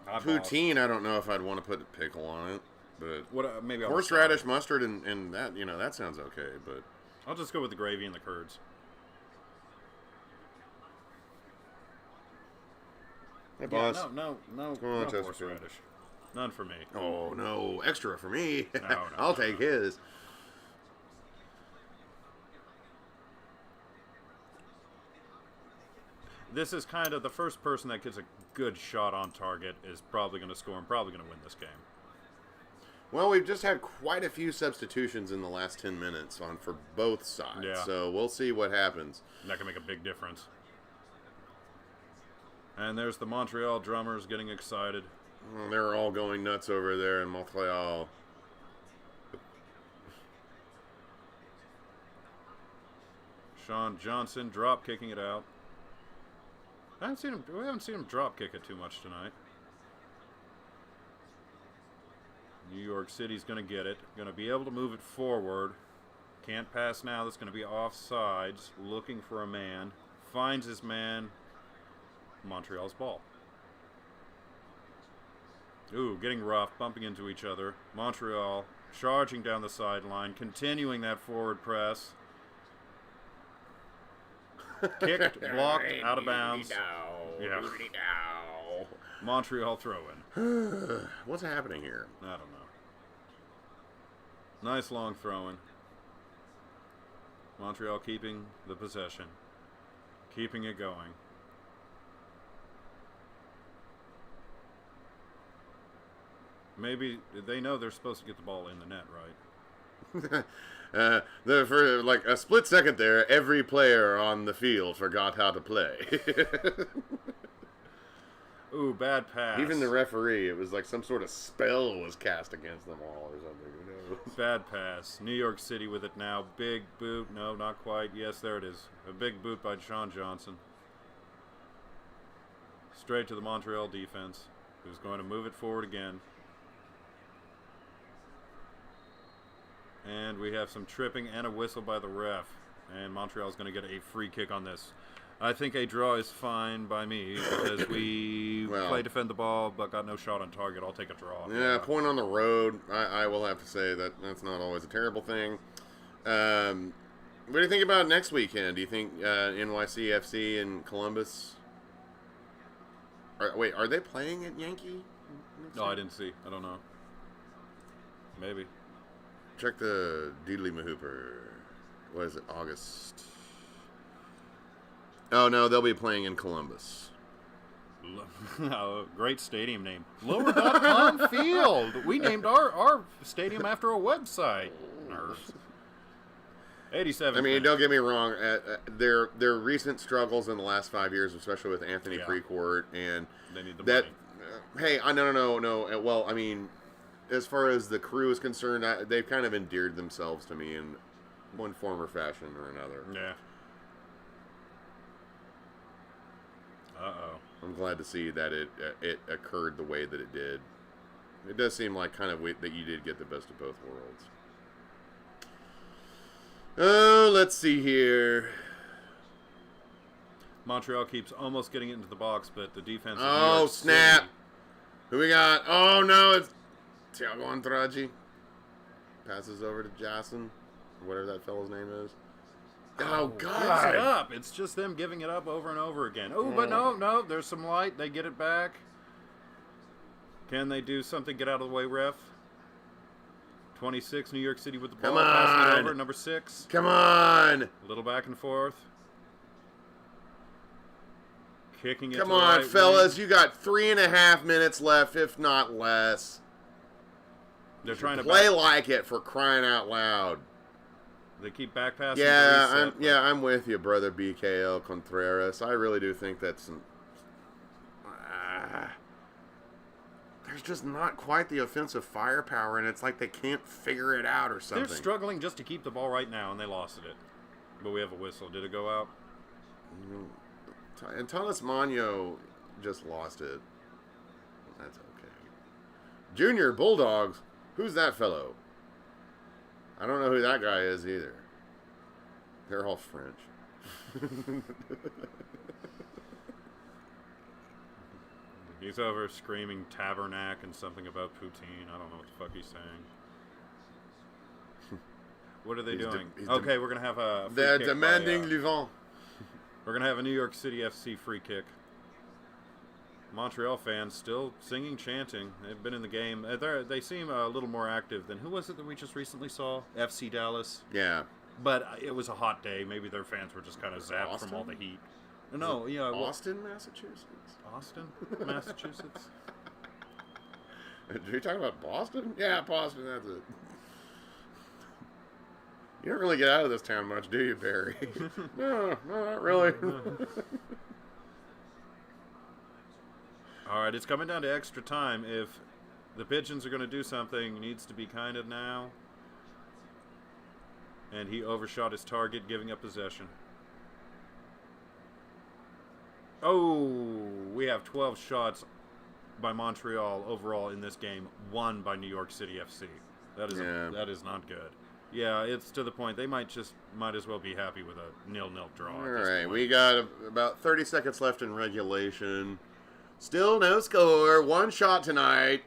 poutine, I don't know if I'd want to put a pickle on it. But maybe horseradish, mustard, and that, that sounds okay. But I'll just go with the gravy and the curds. Hey, boss. No horseradish. None for me. Oh, no. Extra for me. No, I'll take his. This is kind of the first person that gets a good shot on target is probably going to score and probably going to win this game. Well, we've just had quite a few substitutions in the last 10 minutes for both sides. Yeah. So we'll see what happens. That can make a big difference. And there's the Montreal drummers getting excited. Well, they're all going nuts over there in Montreal. Sean Johnson drop kicking it out. We haven't seen him drop kick it too much tonight. New York City's going to get it. Going to be able to move it forward. Can't pass now. That's going to be offsides. Looking for a man. Finds his man. Montreal's ball. Ooh, getting rough. Bumping into each other. Montreal charging down the sideline. Continuing that forward press. Kicked, blocked, out of bounds. Yeah. Montreal throw-in. What's happening here? I don't know. Nice long throw-in. Montreal keeping the possession. Keeping it going. Maybe they know they're supposed to get the ball in the net, right? For like a split second there, every player on the field forgot how to play. Ooh, bad pass. Even the referee, it was like some sort of spell was cast against them all or something. Who knows? Bad pass. New York City with it now. Big boot. No, not quite. Yes, there it is. A big boot by Sean Johnson. Straight to the Montreal defense, who's going to move it forward again. And we have some tripping and a whistle by the ref. And Montreal's going to get a free kick on this. I think a draw is fine by me because we play defend the ball but got no shot on target. I'll take a draw. Yeah, point on the road. I will have to say that's not always a terrible thing. What do you think about next weekend? Do you think NYCFC and Columbus? Are they playing at Yankee? No, I didn't see. I don't know. Maybe. Check the Doodly Mahooper. What is it? August. Oh, no, they'll be playing in Columbus. Great stadium name. Lower.com Field. We named our stadium after a website. Nerds. 87th. I mean, minute. don't get me wrong. Their recent struggles in the last 5 years, especially with Anthony Precourt, and they need the that. money. Hey, no. Well, I mean, as far as the crew is concerned, they've kind of endeared themselves to me in one form or fashion or another. Yeah. Uh-oh. I'm glad to see that it occurred the way that it did. It does seem like kind of that you did get the best of both worlds. Oh, let's see here. Montreal keeps almost getting it into the box, but the defense. Oh, snap! Who we got? Oh no, it's Thiago Andrade. Passes over to Jason, whatever that fellow's name is. Oh, God. Gives it up. It's just them giving it up over and over again. Oh, but no, there's some light. They get it back. Can they do something? Get out of the way, ref. 26, New York City with the ball. Come on. Passing it over, number 6. Come on. A little back and forth. Kicking it Come to the on, right fellas. wing. You got 3.5 minutes left, if not less. They're trying to play like it, for crying out loud. They keep back passing. I'm with you, brother BKL Contreras. I really do think that's there's just not quite the offensive firepower, and it's like they can't figure it out or something. They're struggling just to keep the ball right now, and they lost it. But we have a whistle. Did it go out? And Thomas Magno just lost it. That's okay. Junior Bulldogs. Who's that fellow? I don't know who that guy is either. They're all French. He's over screaming tabernacle and something about poutine. I don't know what the fuck he's saying. What are they doing? Okay, we're going to have a free They're kick demanding by, Levant. We're going to have a New York City FC free kick. Montreal fans still singing, chanting. They've been in the game. They seem a little more active than... Who was it that we just recently saw? FC Dallas? Yeah. But it was a hot day. Maybe their fans were just kind of zapped from all the heat. No, yeah. Austin, Massachusetts? Austin, Massachusetts? Are you talking about Boston? Yeah, Boston, that's it. You don't really get out of this town much, do you, Barry? No, not really. All right, it's coming down to extra time. If the Pigeons are going to do something, it needs to be kind of now. And he overshot his target, giving up possession. Oh, we have 12 shots by Montreal overall in this game, 1 by New York City FC. That is not good. Yeah, it's to the point they might as well be happy with a 0-0 draw. All right, we got about 30 seconds left in regulation. Still no score. 1 shot tonight.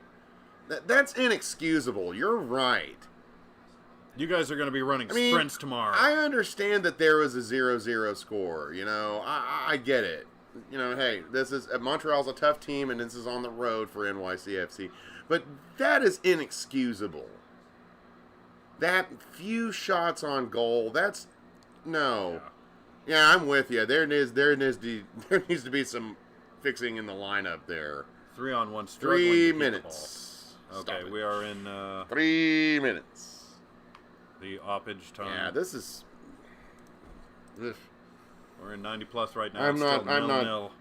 That's inexcusable. You're right. You guys are going to be running sprints tomorrow. I understand that there was a 0-0 score. You know, I get it. You know, hey, Montreal's a tough team, and this is on the road for NYCFC. But that is inexcusable. That few shots on goal, that's no. Yeah, I'm with you. There needs to be some fixing in the lineup there. 3-on-1 struggling. 3 minutes. Okay, we are in 3 minutes. The oppage time. Yeah, this is. We're in 90 plus right now. I'm not nil.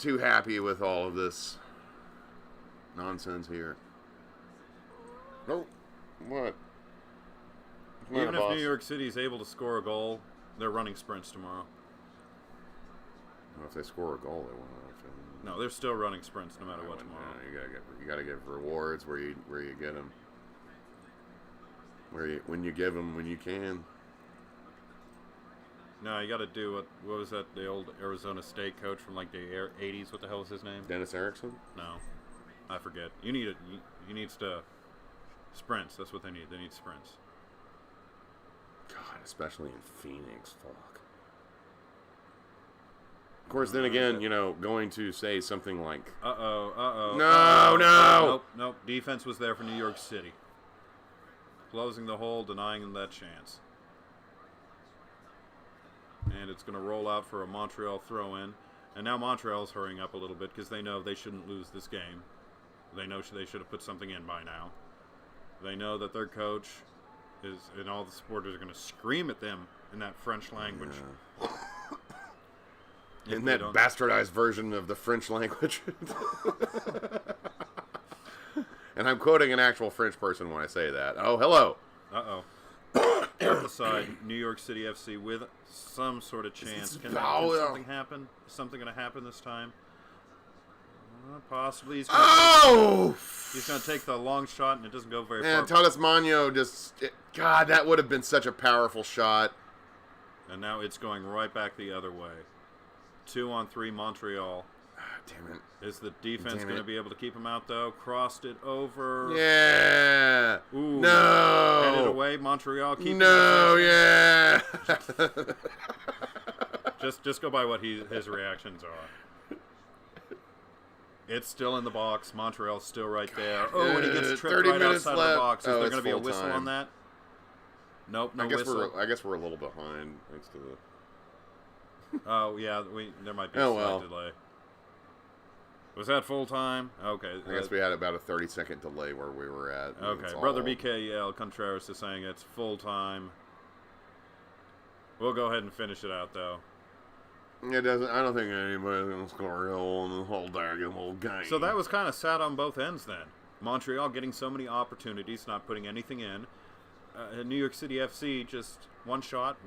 too happy with all of this nonsense here. Nope. What? Even if New York City is able to score a goal, they're running sprints tomorrow. Well, if they score a goal, they won't. No, they're still running sprints no matter what tomorrow. You gotta get rewards where you get them. When you give them when you can. No, you got to do what was that? The old Arizona State coach from like the 80s. What the hell was his name? Dennis Erickson? No, I forget. You needs to sprints. That's what they need. They need sprints. God, especially in Phoenix. Fuck. Of course, then again, going to say something like, No. Nope. Defense was there for New York City. Closing the hole, denying them that chance. And it's going to roll out for a Montreal throw-in. And now Montreal's hurrying up a little bit because they know they shouldn't lose this game. They know they should have put something in by now. They know that their coach and all the supporters are going to scream at them in that French language. Yeah. In that bastardized version of the French language. And I'm quoting an actual French person when I say that. Oh, hello. Uh-oh. Off the side, New York City FC with some sort of chance. Can something happen? Is something going to happen this time? Possibly. He's going to take the long shot, and it doesn't go very far. And Tatis Magno God, that would have been such a powerful shot. And now it's going right back the other way. 2-on-3 Montreal. Damn it. Is the defense going to be able to keep him out, though? Crossed it over. Yeah. Ooh. No. Headed away. Montreal keeping No, yeah. Just go by what his reactions are. It's still in the box. Montreal's still right there. Oh, and he gets tripped right outside of the box. Is there going to be a whistle on that? Nope, no whistle. I guess we're a little behind thanks to the... Oh, yeah, there might be a slight delay. Was that full time? Okay. I guess we had about a 30-second delay where we were at. Okay, Brother BKL Contreras is saying it's full time. We'll go ahead and finish it out, though. It doesn't. I don't think anybody's going to score a goal in the whole daggone whole game. So that was kind of sad on both ends then. Montreal getting so many opportunities, not putting anything in. New York City FC just one shot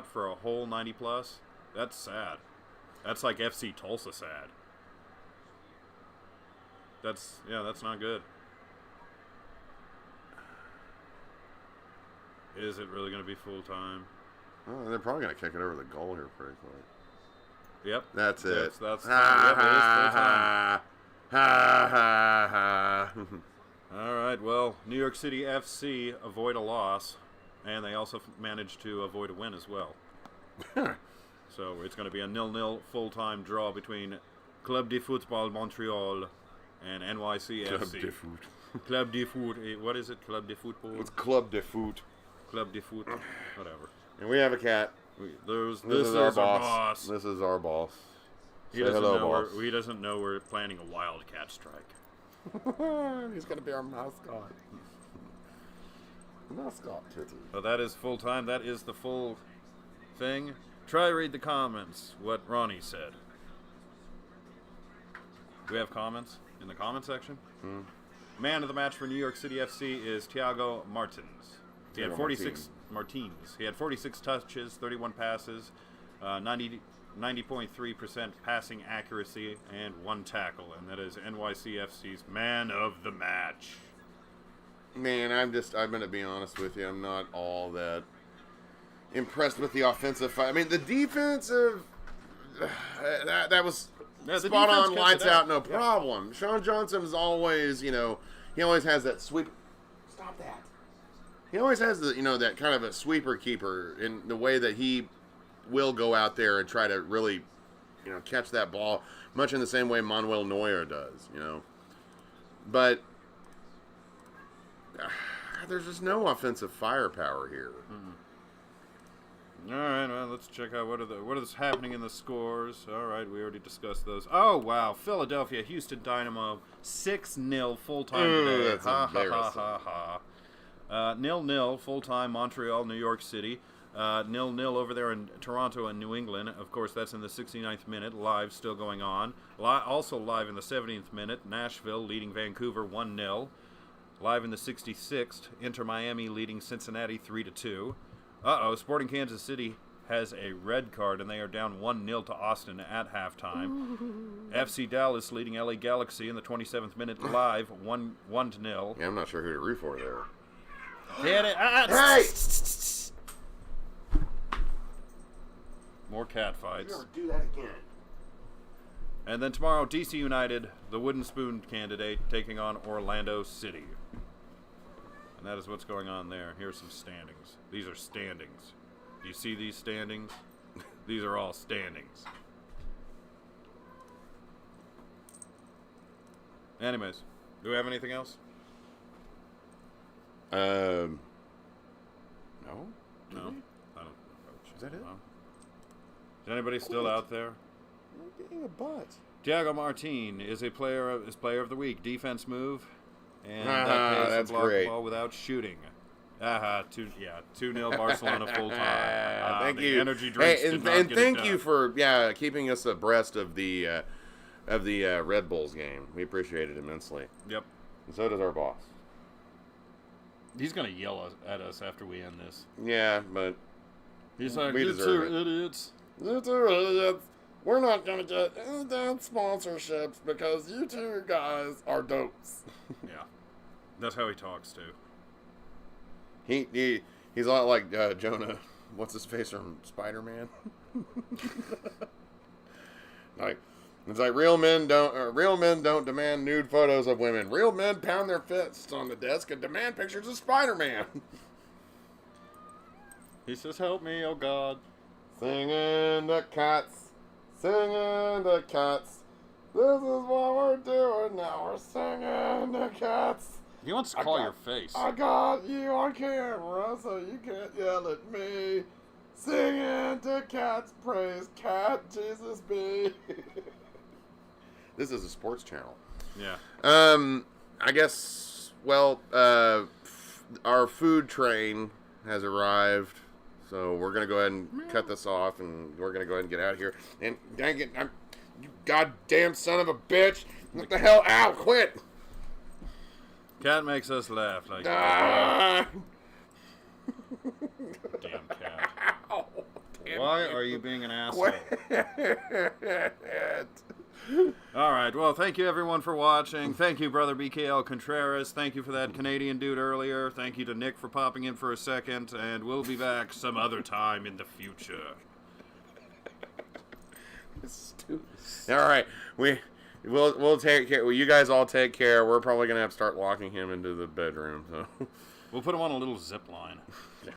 for a whole 90+. That's sad. That's like FC Tulsa sad. That's not good. Is it really going to be full time? Well, they're probably going to kick it over the goal here pretty quick. Yep. That's it. That's ha, it is full time. Ha. All right, well, New York City FC avoid a loss, and they also managed to avoid a win as well. So it's going to be a 0-0 full-time draw between Club de Football Montreal and NYCFC. Club de Foot. Club de Foot. What is it? Club de Football? It's Club de Foot. Club de Foot. Whatever. And we have a cat. This is our boss. This is our boss. He doesn't know we're planning a wildcat strike. He's going to be our mascot. Mascot titty. So that is full time. That is the full thing. Try read the comments. What Ronnie said. Do we have comments in the comment section? Man of the match for New York City FC is Thiago Martins. He had 46 Martins. He had 46 touches, 31 passes, 90.3% passing accuracy, and 1 tackle, and that is NYCFC's man of the match. Man, I'm going to be honest with you. I'm not all that impressed with the offensive fight. I mean, the defensive, that was spot on, lights out, no problem. Yeah. Sean Johnson is always, he always has that sweep. Stop that. He always has that kind of a sweeper keeper in the way that he will go out there and try to really, catch that ball, much in the same way Manuel Neuer does, But there's just no offensive firepower here. All right, well, let's check out what is happening in the scores. All right, we already discussed those. Oh, wow, Philadelphia, Houston Dynamo, 6-0 full-time today. That's embarrassing. 0-0 full-time Montreal, New York City. 0-0 over there in Toronto and New England. Of course, that's in the 69th minute. Live still going on. Also live in the 70th minute. Nashville leading Vancouver 1-0. Live in the 66th. Inter Miami leading Cincinnati 3-2. Sporting Kansas City has a red card, and they are down 1-0 to Austin at halftime. FC Dallas leading LA Galaxy in the 27th minute live 1-0. Yeah, I'm not sure who to root for there. Hey! More cat fights. Never do that again. And then tomorrow, DC United, the wooden spoon candidate, taking on Orlando City. And that is what's going on there. Here's some standings. These are standings. Do you see these standings? These are all standings. Anyways, do we have anything else? No. No. I don't. Is that it? No. Is anybody still out there? You're getting a butt. Thiago Martin is player of the week. Defense move, and that pays to block the ball without shooting. 2-0 Barcelona full time. Thank the you. Energy drinks Hey, did and, not and get it thank done. you for keeping us abreast of the Red Bulls game. We appreciate it immensely. Yep. And so does our boss. He's gonna yell at us after we end this. Yeah, but He's like, we "You deserve two it. idiots." You two idiots. We're not gonna get any damn sponsorships because you two guys are dopes. Yeah, that's how he talks too. He's a lot like Jonah. What's his face from Spider-Man? It's like real men don't demand nude photos of women. Real men pound their fists on the desk and demand pictures of Spider-Man. He says, "Help me, oh God." Singing the cats, singing the cats. This is what we're doing now. We're singing the cats. He wants to call your face. I got you on camera, so you can't yell at me. Singing to cats, praise cat, Jesus be. This is a sports channel. Yeah. I guess, well, our food train has arrived, so we're going to go ahead and cut this off, and we're going to go ahead and get out of here. And dang it, you goddamn son of a bitch. What the hell? Ow, quit. Cat makes us laugh like Ah. damn cat. Ow, damn Why it. are you being an asshole? Quit. All right. Well, thank you everyone for watching. Thank you, brother BKL Contreras. Thank you for that Canadian dude earlier. Thank you to Nick for popping in for a second, and we'll be back some other time in the future. Stupid. All right, we'll take care. Well, you guys all take care. We're probably gonna have to start locking him into the bedroom. So We'll put him on a little zip line.